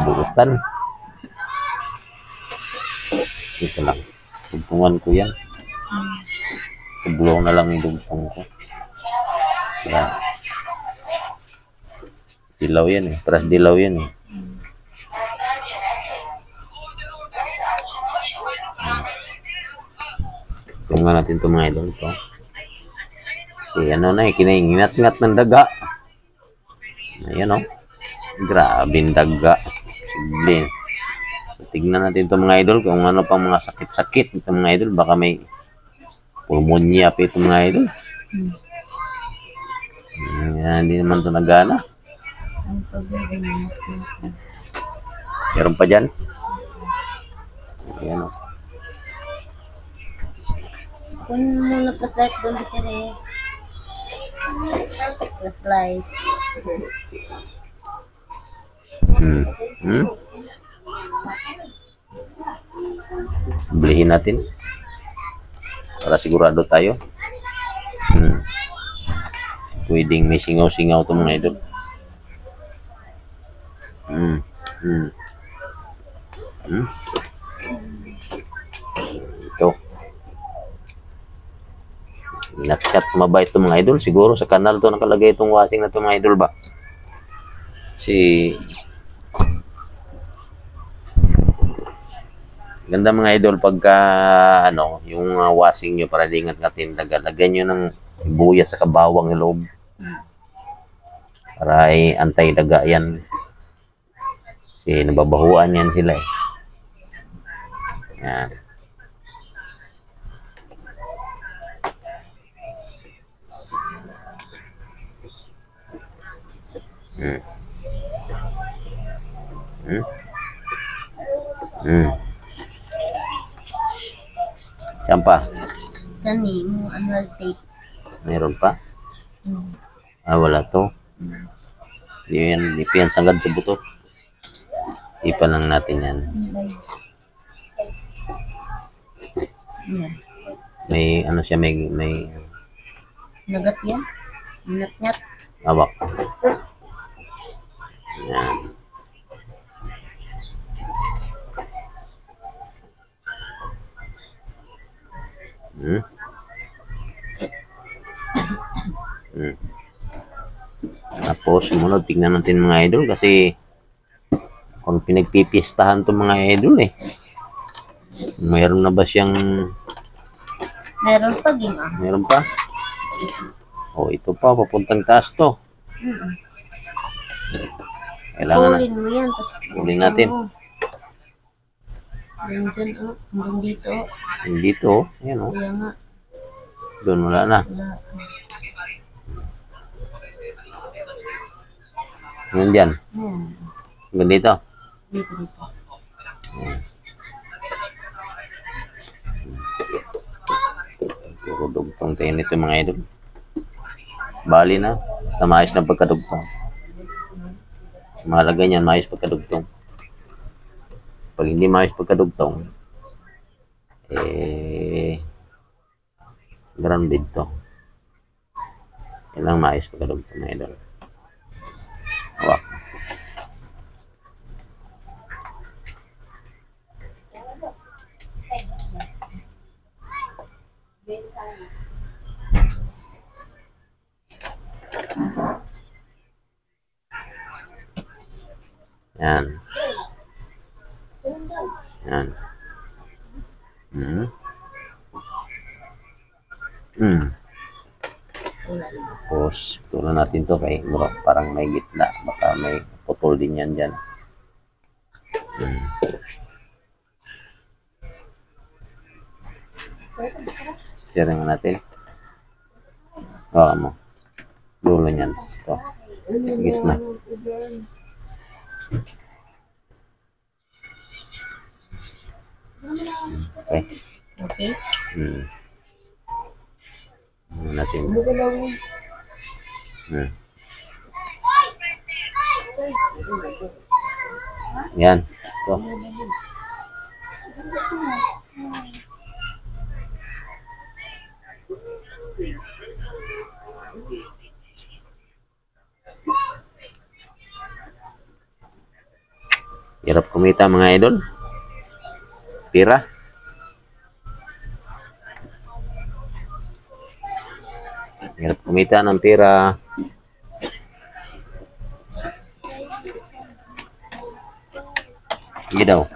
Speaker 1: Bugutan. Ito lang. Tugtungan ko yan. Tublong na lang yung dugtong ko. Yan. Dilaw yan eh. Paras dilaw yan eh. Tungan natin ito, mga idol. Ito. Kasi ano na eh. Kinaingat-ngat ng daga. Ayan o. Grabing daga. Sige. Tignan natin ito, mga idol, kung ano pang mga sakit-sakit ito, mga idol. Baka may pulmonya pa ito, mga idol. Hindi naman ito nagana. Meron pa dyan. Ayan o.
Speaker 2: Kung muna pa-slide doon siya eh. Pa-slide. Belihin natin para sigurado tayo. Pwedeng may singaw-singaw ito, mga idol. Ito. Inat-kat mabait ito, mga idol. Siguro sa kanal to nakalagay itong washing na ito, mga idol ba? Si ganda, mga idol, pagka ano, yung washing nyo para di ingat-ngatin, lagyan nyo ng sibuyas sa kabawang ng loob para ay antay-daga yan. Kasi nababahuan yan sila eh. Yan. Yan pa. Kani mo annual tape.
Speaker 1: Meron pa? Wala to. Di pa yan sagad sa buto. Ipan lang natin yan. May ano siya, may
Speaker 2: nagat yan. Ngat-ngat.
Speaker 1: Awak. Yan. Tapos sumunod, tingnan natin, mga idol, kasi kung pinagpipiestahan to, mga idol eh. Mayroon na ba siyang...
Speaker 2: Meron pa din
Speaker 1: Meron pa? Oh, ito pa, papuntang taas to. Kailangan na.
Speaker 2: Kulin mo yan.
Speaker 1: Kulin natin.
Speaker 2: Nandyan hanggang dito.
Speaker 1: Dito, yan o.
Speaker 2: Kaya nga.
Speaker 1: Doon wala na.
Speaker 2: Wala.
Speaker 1: Nandyan. Hanggang dito.
Speaker 2: Dito.
Speaker 1: Puro dugtong tayo nito mga idol. Bali na. Basta maayos na pagkadugtong. Mahalaga niyan, maayos pagkadugtong. Pag hindi maayos pagkadugtong, grounded to. Kailangan maayos pagkadugtong mga idol. Wak. Yan. Yan. Tapos, tulan natin to kay murag parang may gitna. Baka may putol din yan dyan. Steering natin. Hawakan mo. Dulo niyan. Ito. Gitna. Okay.
Speaker 2: Okay.
Speaker 1: Natin. Yan. Ito. Hirap kumita mga idol. Pira. Hirap kumita ng pira. Hindi daw.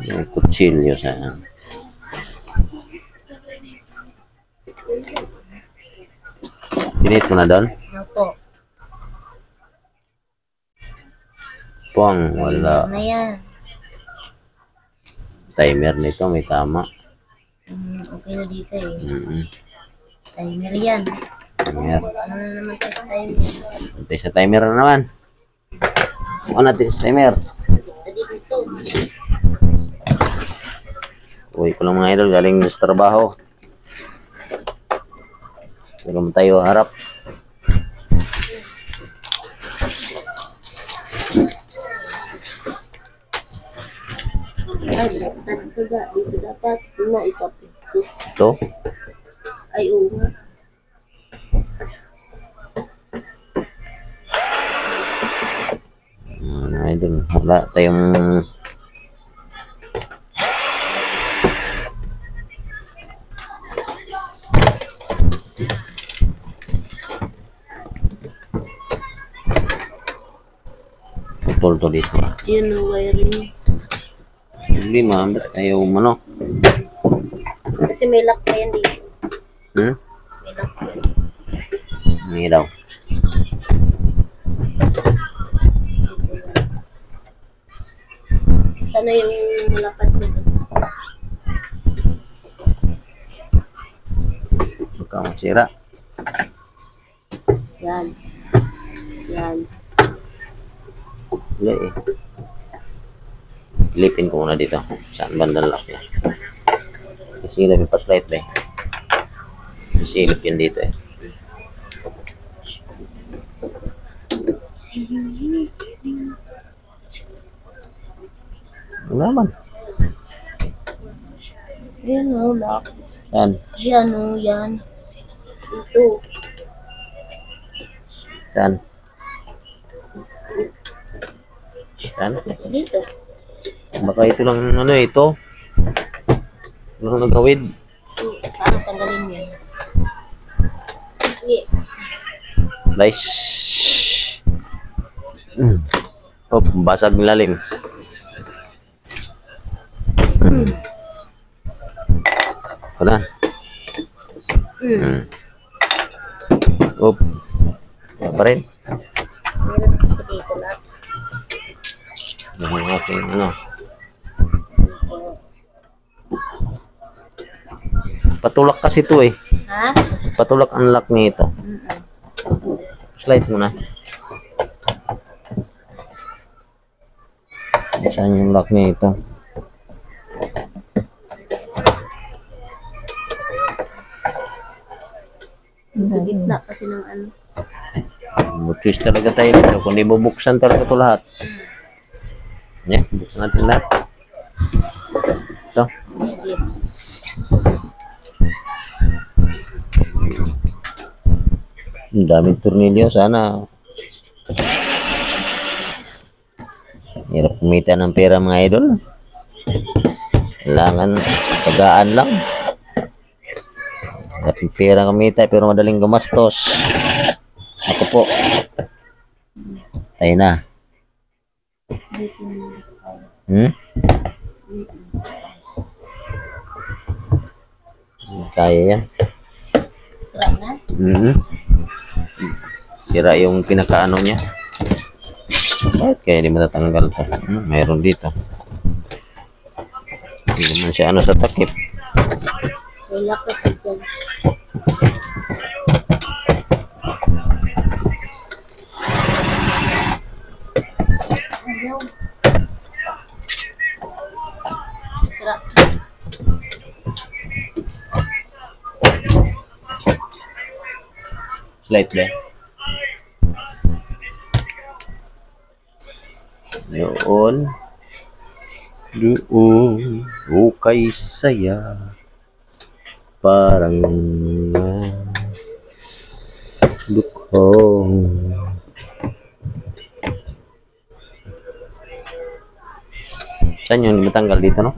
Speaker 1: May kutsilyo sa Pinit mo na doon?
Speaker 2: Opo.
Speaker 1: Pong, wala.
Speaker 2: Ano yan?
Speaker 1: Timer nito, may tama.
Speaker 2: Okay na dito eh. Timer yan.
Speaker 1: Timer.
Speaker 2: Ano na naman tayo sa timer?
Speaker 1: Antay sa timer na naman. Ano natin sa timer?
Speaker 2: Dito.
Speaker 1: Uy ko lang mga idol, galing sa trabaho. Tulong tayo harap.
Speaker 2: Ay, dapat ito ga. Dito dapat. Na isa po.
Speaker 1: Ito?
Speaker 2: Ay, oo nga.
Speaker 1: Mga idol, wala tayong putol to dito.
Speaker 2: Yun ang wiring.
Speaker 1: Hindi maambit tayo ano.
Speaker 2: Kasi may lock pa yan dito. May lock pa yan.
Speaker 1: Hindi daw.
Speaker 2: Sana yung malapad mo doon.
Speaker 1: Baka masira.
Speaker 2: Yan. Yan.
Speaker 1: Wala eh. Pilipin ko muna dito. Saan bandang lock niya? Isilip yung flashlight ba eh. Isilip yan dito eh. Ano naman?
Speaker 2: Yan o, lock.
Speaker 1: Yan.
Speaker 2: Yan o, yan. Dito.
Speaker 1: Saan? Saan?
Speaker 2: Dito.
Speaker 1: Baka ito lang ano ito. Ito lang nagawid.
Speaker 2: Paano tanggalin yun? Yeah.
Speaker 1: Nice. Oh, basag ng lalim. Wala. Oh. Wala pa rin.
Speaker 2: Meron kasi dito lahat.
Speaker 1: Yung aking ano. Patulak kasi ito eh.
Speaker 2: Ha?
Speaker 1: Patulak ang lock nito. Slide mo na. Saan yung lock nito?
Speaker 2: Sa gitna kasi ng ano.
Speaker 1: Butwis talaga tayo dito. Kung di bubuksan talaga ito lahat. Yan, buksan natin lahat. Ito. Ang daming tornilyo. Sana hirap kumita ng pera mga idol. Kailangan tagaan lang. Dapat pera kumita pero madaling gumastos. Ako po. Tayo na. Kaya yan.
Speaker 2: Sarap na.
Speaker 1: Sira yung pinakaano niya. Bakit kaya di matatanggal to? Mayroon dito. Hindi naman siya ano sa takip.
Speaker 2: Wala ka sa dyan. Sarap.
Speaker 1: Slide ba? Doon. Okay saya. Parang dukhong. Saan yung matanggal dito, no?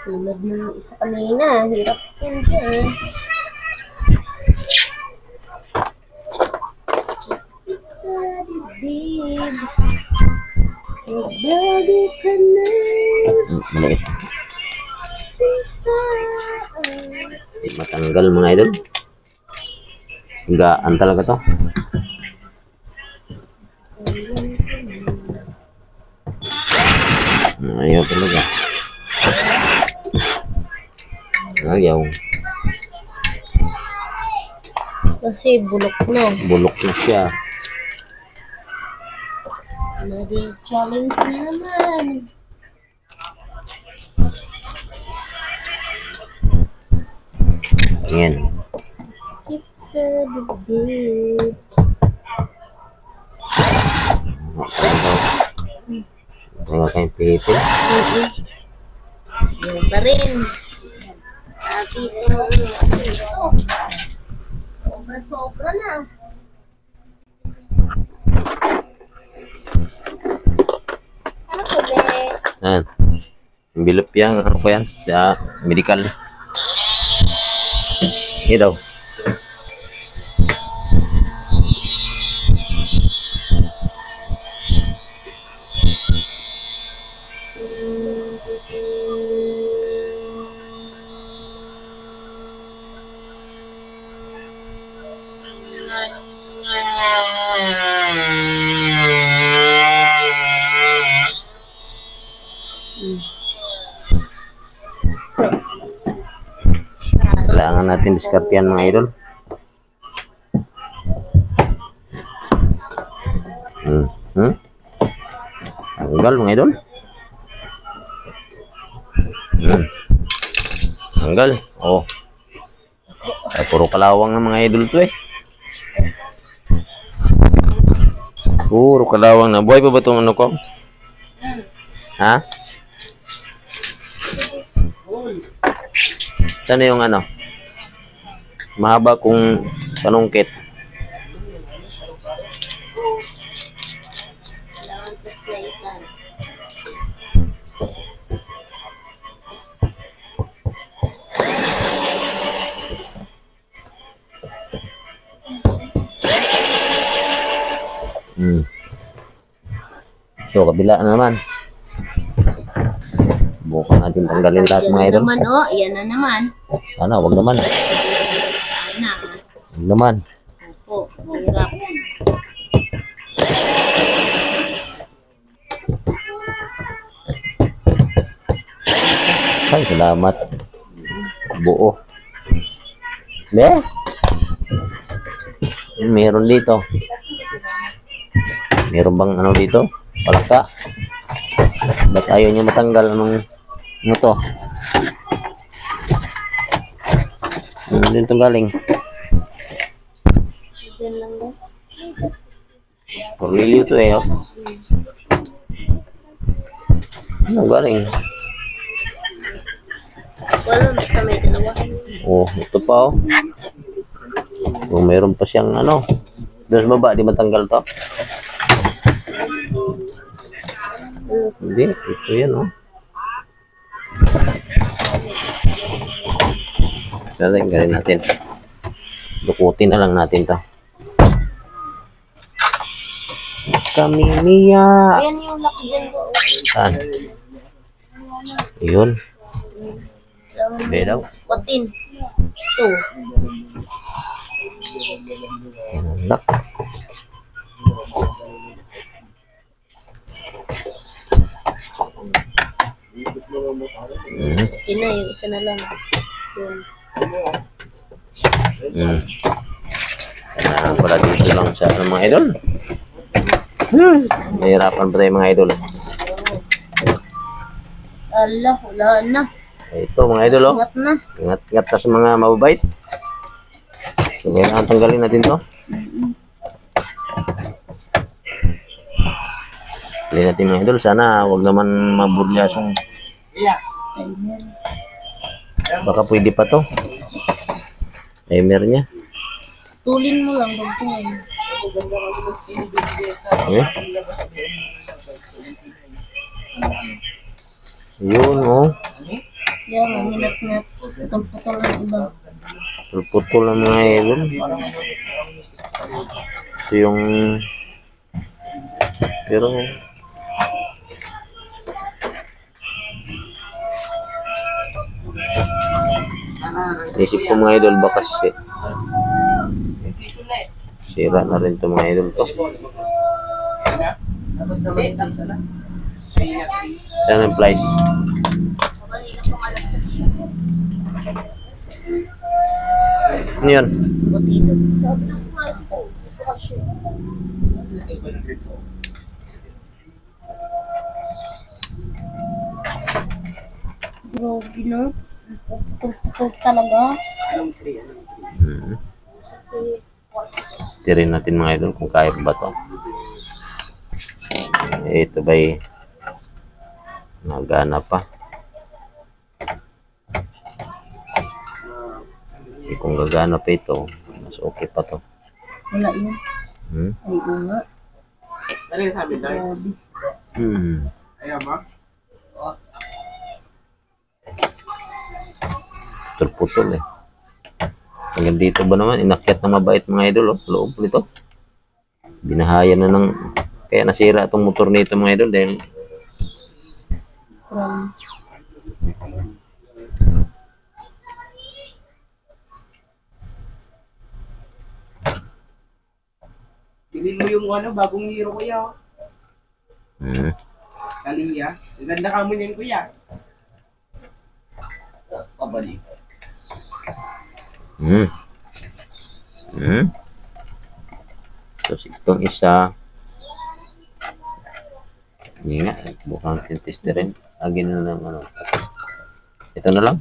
Speaker 2: Tulad ng isa kanina. Hirap yun dyan. Sa dibdib. Magdagi ka na.
Speaker 1: Maliit. Matanggal mga idol. Gaan talaga to. Ayaw talaga. Ayaw.
Speaker 2: Kasi bulok na.
Speaker 1: Bulok na siya.
Speaker 2: Naging challenge na naman.
Speaker 1: Ayan.
Speaker 2: Skip sa dibdib.
Speaker 1: Wala kayong pilitin.
Speaker 2: Yung pa rin. Sabi ito. Sobra na. Ano po, be?
Speaker 1: Ayan. Bilop yan. Ano ko yan? Sa medical. Hindi daw. Kailangan natin diskartehan mga idol. Tanggal mga idol. Tanggal. Oh. Ay, puro kalawang ng mga idol to eh. Puro kalawang na. Buhay pa ba itong ano ko? Ha? Saan yung ano? Mahaba kung panungkit.
Speaker 2: Kailangan paslaitan.
Speaker 1: Ito, kabila na naman. Bukan natin tanggalin lahat mga idol.
Speaker 2: Naman, oh, yan na naman.
Speaker 1: Sana, wag naman.
Speaker 2: Sana.
Speaker 1: Wag naman.
Speaker 2: Opo, hirap.
Speaker 1: Ay, salamat. Buo. Le? Meron dito. Meron bang ano dito? Palaka. Ba't ayaw niya matanggal? Ano to? Din to galing.
Speaker 2: Diyan lang ba?
Speaker 1: Porlilio to eh. Oh. Ano galing?
Speaker 2: Wala, basta may dalawa.
Speaker 1: Oh, ito pa oh. Oh, mayroon pa siyang ano. Doon sa baba, di matanggal to? Hindi, ito yan oh. Galing natin. Dukutin na lang natin to. Kami niya.
Speaker 2: Ayan yung lock dyan ko.
Speaker 1: Saan? Yun. Be daw.
Speaker 2: Spotin. Ito.
Speaker 1: Lock.
Speaker 2: Yun na, yung isa na lang. Yun.
Speaker 1: Kailangan pala dito lang sa mga idol. Mahirapan pa tayo mga idol.
Speaker 2: Ala, wala na.
Speaker 1: Ito mga idol oh.
Speaker 2: Ingat na.
Speaker 1: Ingat-ingat na sa mga mababait. So, kailangan tanggalin natin to. Tanggalin natin mga idol. Sana wag naman mabulyasong. Baka pwede pa to. Timer niya.
Speaker 2: Tulin mo lang. Gagawin.
Speaker 1: Eh? Yun oh.
Speaker 2: Yan, ang hinat-ngat. Putol-putol ng iba.
Speaker 1: Putol ng mga idol. Ito yung pero isip ko mga idol baka sira na rin to mga idol to. Saan ang price? Ano yun?
Speaker 2: Butido. Grabe no? Putol-putol talaga.
Speaker 1: Stirin natin mga idol kung kaya ba to. Ito ba'y nagana pa. Kasi kung gagana pa ito, mas okay pa to.
Speaker 2: Wala yun. Ay, nga.
Speaker 3: Ano yung sabi tayo?
Speaker 2: Grabe.
Speaker 3: Ayaw ba?
Speaker 1: Putol eh. Hanggang dito ba naman, inakyat na mabait mga idol, oh, loob nito. Binahaya na ng, kaya nasira itong motor nito mga idol dahil
Speaker 3: Bilhin mo yung ano, bagong hero kuya. Kalia. Ganda ka mo niyan kuya. Pabalik.
Speaker 1: So itong isa hindi nga, bukang tintiste rin. Agin na lang ano. Ito na lang.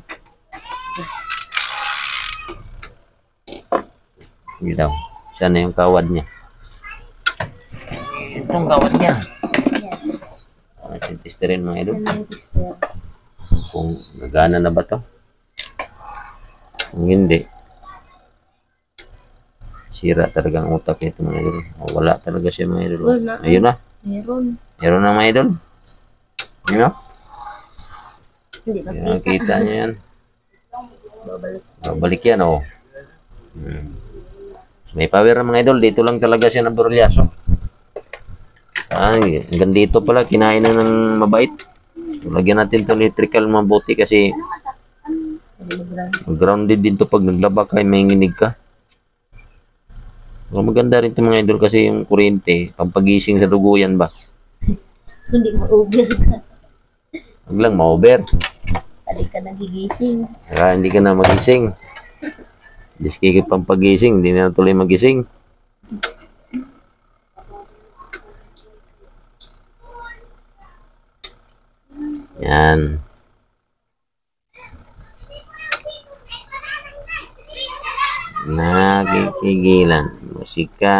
Speaker 1: Hindi daw. Siya na yung kawad niya. Itong kawad niya. Tintiste rin mga idol.
Speaker 2: Yan yung tester.
Speaker 1: Kung nagana na ba to? Kung hindi, sira talaga ang utak nito mga idol. Wala talaga siya mga idol.
Speaker 2: Wala.
Speaker 1: Ayun na.
Speaker 2: Meron.
Speaker 1: Meron na mga idol. Yun na.
Speaker 2: Hindi na
Speaker 1: Nakita niyo yan.
Speaker 2: babalik.
Speaker 1: Babalik yan oh. May power na mga idol. Dito lang talaga siya ng burlyaso. Hanggang dito pala. Kinain na ng mabait. So, lagyan natin ito electrical mabuti kasi grounded din to pag naglaba ka, may nginig ka. So, maganda rin ito mga idol kasi yung kuryente, pampagising sa dugo yan ba?
Speaker 2: Hindi ma-over ka.
Speaker 1: Huwag lang ma-over.
Speaker 2: Hindi ka nagigising.
Speaker 1: Hindi ka na magising. Diskikip pampagising, hindi na tuloy magising. Yan. Nakikigilan. Musika.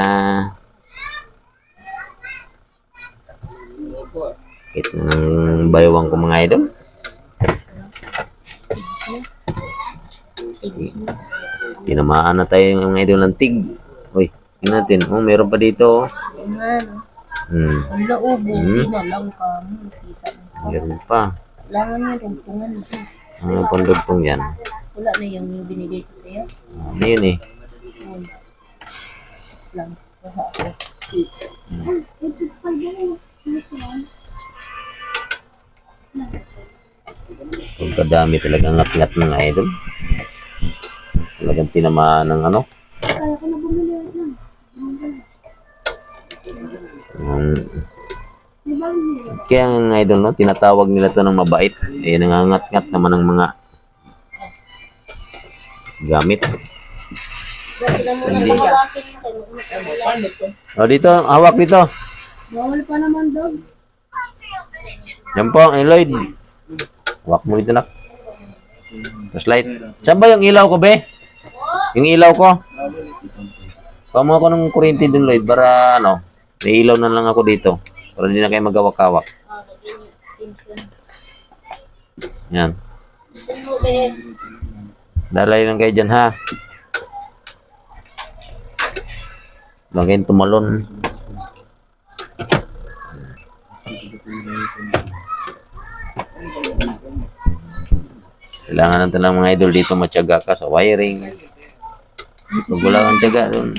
Speaker 1: Ito ng baywang ko mga idol. Tinamaan na tayo ng mga idol ng tig. Uy, tingnan natin. Oh, meron pa dito.
Speaker 2: Nga,
Speaker 1: Hmm.
Speaker 2: ang laubo, di na lang ka. Nakita mo.
Speaker 1: Meron pa.
Speaker 2: Kailangan mo rungtungan mo.
Speaker 1: Ano pang dugtong yan?
Speaker 2: Wala na yung binigay ko sa'yo.
Speaker 1: Ano yun eh?
Speaker 2: Yun. Lang. Kuha ako.
Speaker 1: Kung kadami talagang ngat-ngat ng idol. Talagang tinamaan ng ano. Kaya ang idol, no, tinatawag nila to ng mabait. Eh, nangangat-ngat naman ng mga gamit.
Speaker 2: Dati na muna
Speaker 1: Hindi.
Speaker 2: pahawakin mo.
Speaker 1: O, dito, hawak dito.
Speaker 2: Bawal pa naman, dog.
Speaker 1: Yan po, Lloyd. Hawak mo dito, nak. Flashlight. Saan ba yung ilaw ko, be? Yung ilaw ko? Pamo ako ng kuryente dun, Lloyd, para ano, may ilaw na lang ako dito. Para hindi na kayo magawak-hawak. Yan. Dalay lang kayo dyan, ha? Huwag kayong tumalon. Kailangan natin lang mga idol dito matyaga ka sa wiring. Pag wala kang tiyaga doon.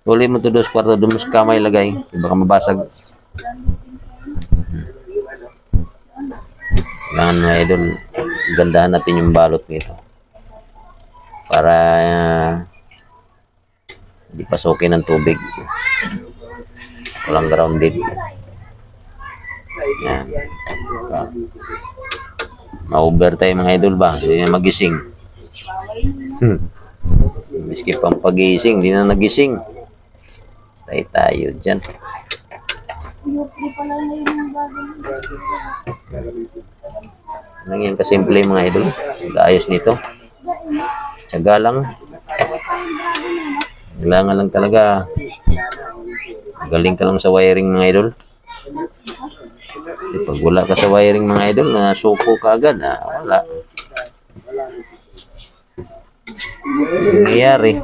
Speaker 1: Tuloy mo to dos kwarto, doon mo sa kamay lagay. Baka mabasag. Kailangan mga idol, gandahan natin yung balot nito. Para hindi pasukin ng tubig. Walang grounded. Yan. Ma-over tayo mga idol ba? Hindi na magising. Miski pang pagising, hindi na nagising. Tayo dyan. Lang yan kasimple mga idol. Ayos nito. Tiyaga lang. Kailangan lang talaga. Galing ka lang sa wiring mga idol. Pag wala ka sa wiring mga idol, nasuko ka agad. Wala. Nangyayari.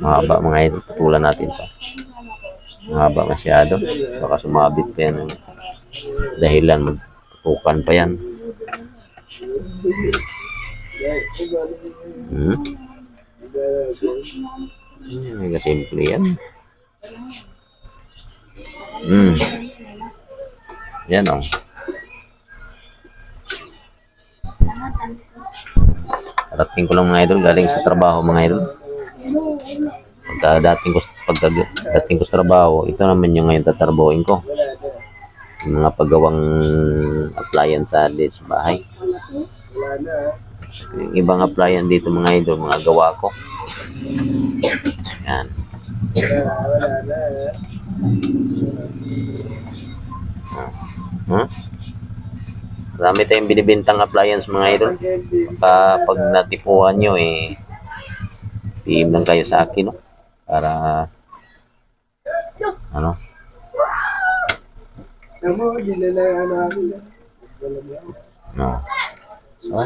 Speaker 1: Mahaba mga idol. Patulan natin pa. Mahaba masyado. Baka sumabit pa yan. Dahilan magtukan pa yan. Mega simple yan. Yan o. Karating ko lang mga idol, galing sa trabaho mga idol. Pagdating ko sa trabaho, ito naman yung ngayon tatarbohin ko. Yung mga paggawang appliance sa bahay. Yung ibang appliance dito mga idol, mga gawa ko. Yan. Marami tayong binibintang appliance mga idol. Pag natipuhan nyo PM lang kayo sa akin, no? Para ano? No. So,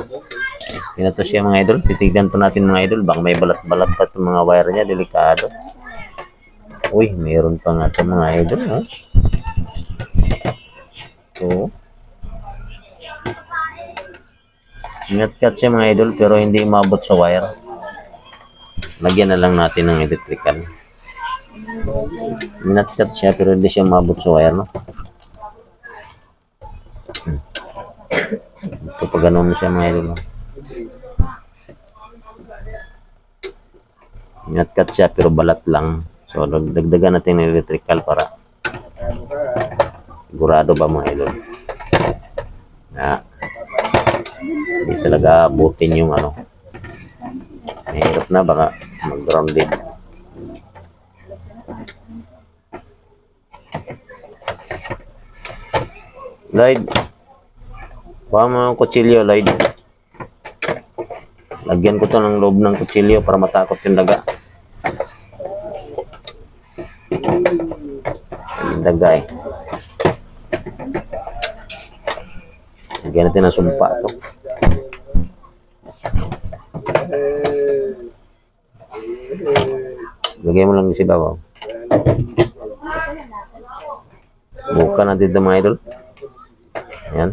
Speaker 1: pinato siya mga idol. Titignan po natin mga idol. Baka may balat-balat pa itong mga wire niya. Delikado. Uy, mayroon pa nga ito mga idol. No? So, ingat-kat siya mga idol pero hindi umabot sa wire. Lagyan na lang natin ng electrical. Ingat-kat siya pero hindi siya umabot sa wire. No? Ito pa ganun siya mga idol. No? Ingat-kat siya pero balat lang. So, dagdagan natin ng electrical para sigurado ba mga idol. Hindi talaga abutin yung ano. Mahirap na baka mag-grounded. Lloyd. Kuha mo ng kutsilyo, Lloyd. Lagyan ko to ng loob ng kutsilyo para matakot yung daga. Yung daga eh. Lagyan natin ng sumpa to. Lagyan mo lang si babaw. Buka natin ito mga idol. Ayan.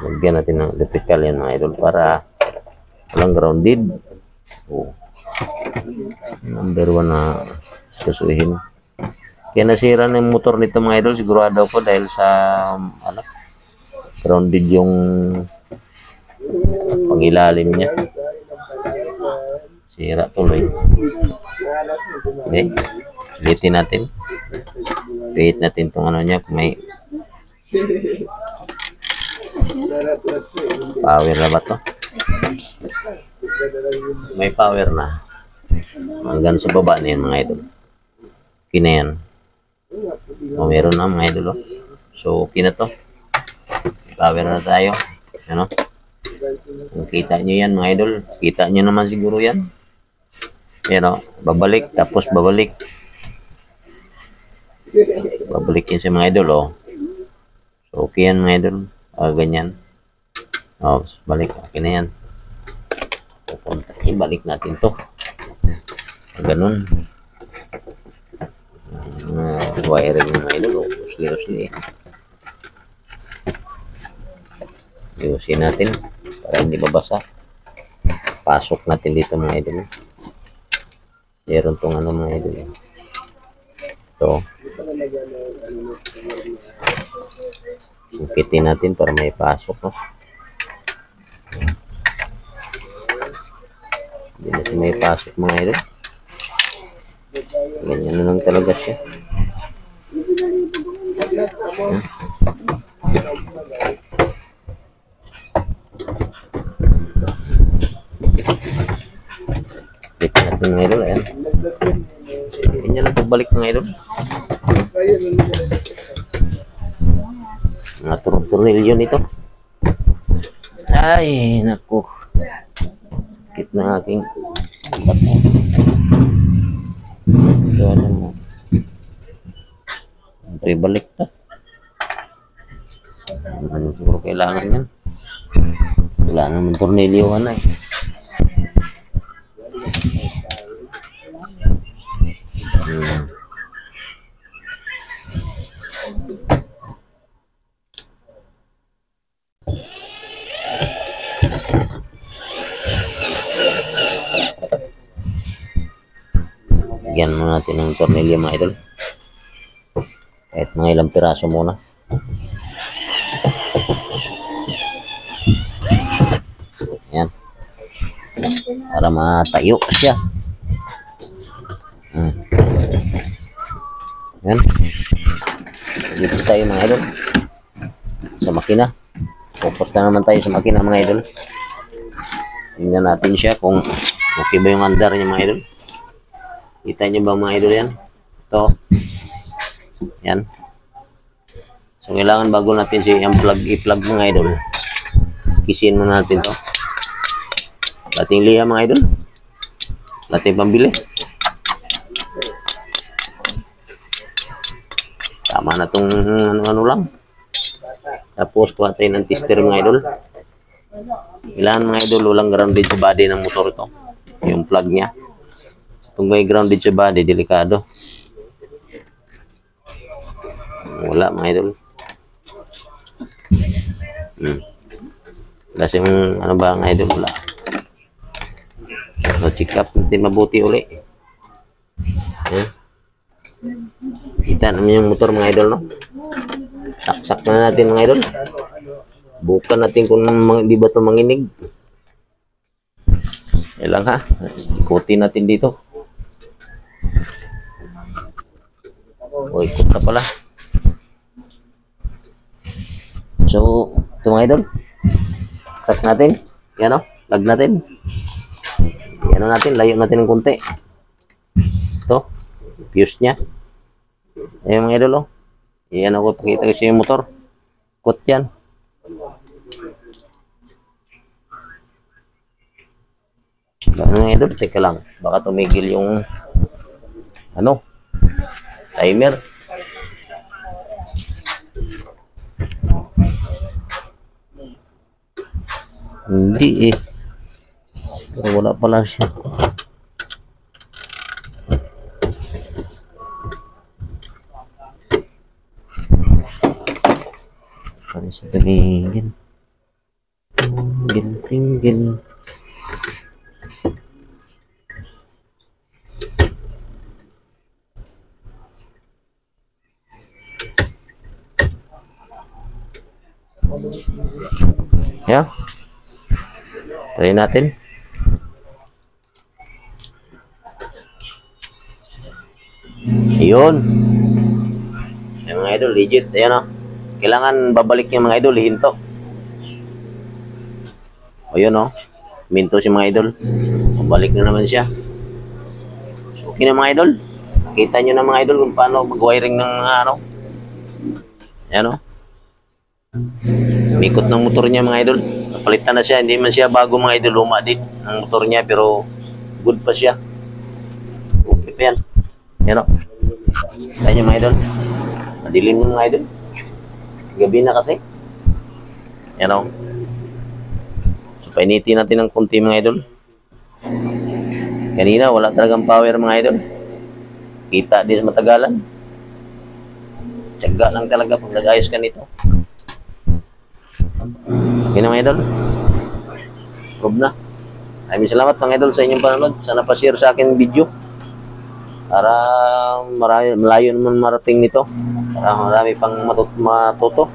Speaker 1: Lagyan natin ng electrical yan mga idol para walang grounded. Oh. Number 1 na susuhin. Kaya nasira na yung motor nito mga idol, sigurado ko dahil sa grounded yung pangilalim niya. Sira tuloy. Okay. Sulitin natin. Pihit natin itong ano niya kung may power na ba to? May power na. Hanggang sa baba na yan mga idol. Okay na yan. O meron na mga idol. So okay na to. Power na tayo. Ano? Kung kita nyo yan mga idol. Kita nyo naman siguro yan. Yan o. Babalik tapos babalik. Babalik yan sa mga idol o. So okay yan mga idol. Ganyan. O, balik. Okay na yan. Ibalik natin to. Ganun. Wiring ng mga idol. Usli-usli. Ayusin natin para hindi babasa. Pasok natin dito mga idol. Meron tong ano mga idol. Ito. Ukitin natin para may pasok. No? Hindi na siya may pasok mga idol. Ganyan na lang talaga siya. Kita natin mga idol. Ayan. Ganyan lang pagbalik mga idol. Mga turun-turnilyo nito. Ay, naku. Sakit na aking bato. Ito ano mo. Ito ibalik na. Ano siguro kailangan yan. Wala naman tornilyohan na eh. Lagyan muna natin ng tornilyo mga idol. Kahit mga ilang piraso muna. Ayan. Para matayo siya. Ayan. Dito tayo mga idol. Sa makina. Focus na naman tayo sa makina mga idol. Tingnan natin siya kung okay ba yung andar niya mga idol. Kita nyo ba mga idol yan? Ito. Yan. So, kailangan bago natin siya i-plug mga idol. Kisin muna natin to. Lating liha mga idol. Lating pambili. Tama na tong ano lang. Tapos kuha tayo ng tester mga idol. Kailangan mga idol walang grounded sa body ng motor ito. Yung plug niya. Kung may grounded sa body, delikado. Wala mga idol. Kasi ano ba mga idol, wala. So check up natin mabuti uli. Okay. Kita naman yung motor mga idol, no? Saksak na natin mga idol. Bukan natin kung di ba ito manginig. Yan lang ha. Ikutin natin dito. O, ikot na pala. So, ito mga idol. Sak natin. Yan o. Lag natin. Yan natin. Layo natin ng konti. Ito. fuse niya. Ayun mga idol, oh. Iyan ako, pakita ko sa yung motor. Kot yan. Ano mga idol, teka lang. Baka tumigil yung ano, timer. Hindi eh. Pero wala pala siya. Ano siya tumigil? Tinggil. Yeah. Try natin. Ayun. Yung mga idol, legit. Ayan o. Kailangan babalik yung mga idol, hinto. Ayun o. Minto si mga idol. Babalik na naman siya. Okay na mga idol. Kita nyo na mga idol kung paano mag-wiring ng ano. Ayan o. Mikot ng motor niya mga idol. Napalitan na siya. Hindi man siya bago mga idol. Luma din ang motor niya pero good pa siya. Okay pa yan. Yan o. Kaya niyo mga idol. Madilim yung mga idol. Gabi na kasi. Yan o. So painitin natin ng kunti mga idol. Kanina wala talagang power mga idol. Kita din sa matagalan. Tiyaga lang talaga pag nag-ayos ka nito. Okay na mga idol. Prob na. Maraming salamat mga idol sa inyong panonood. Sana pa-share sa akin video. Para malayo naman marating nito. Para marami pang matuto.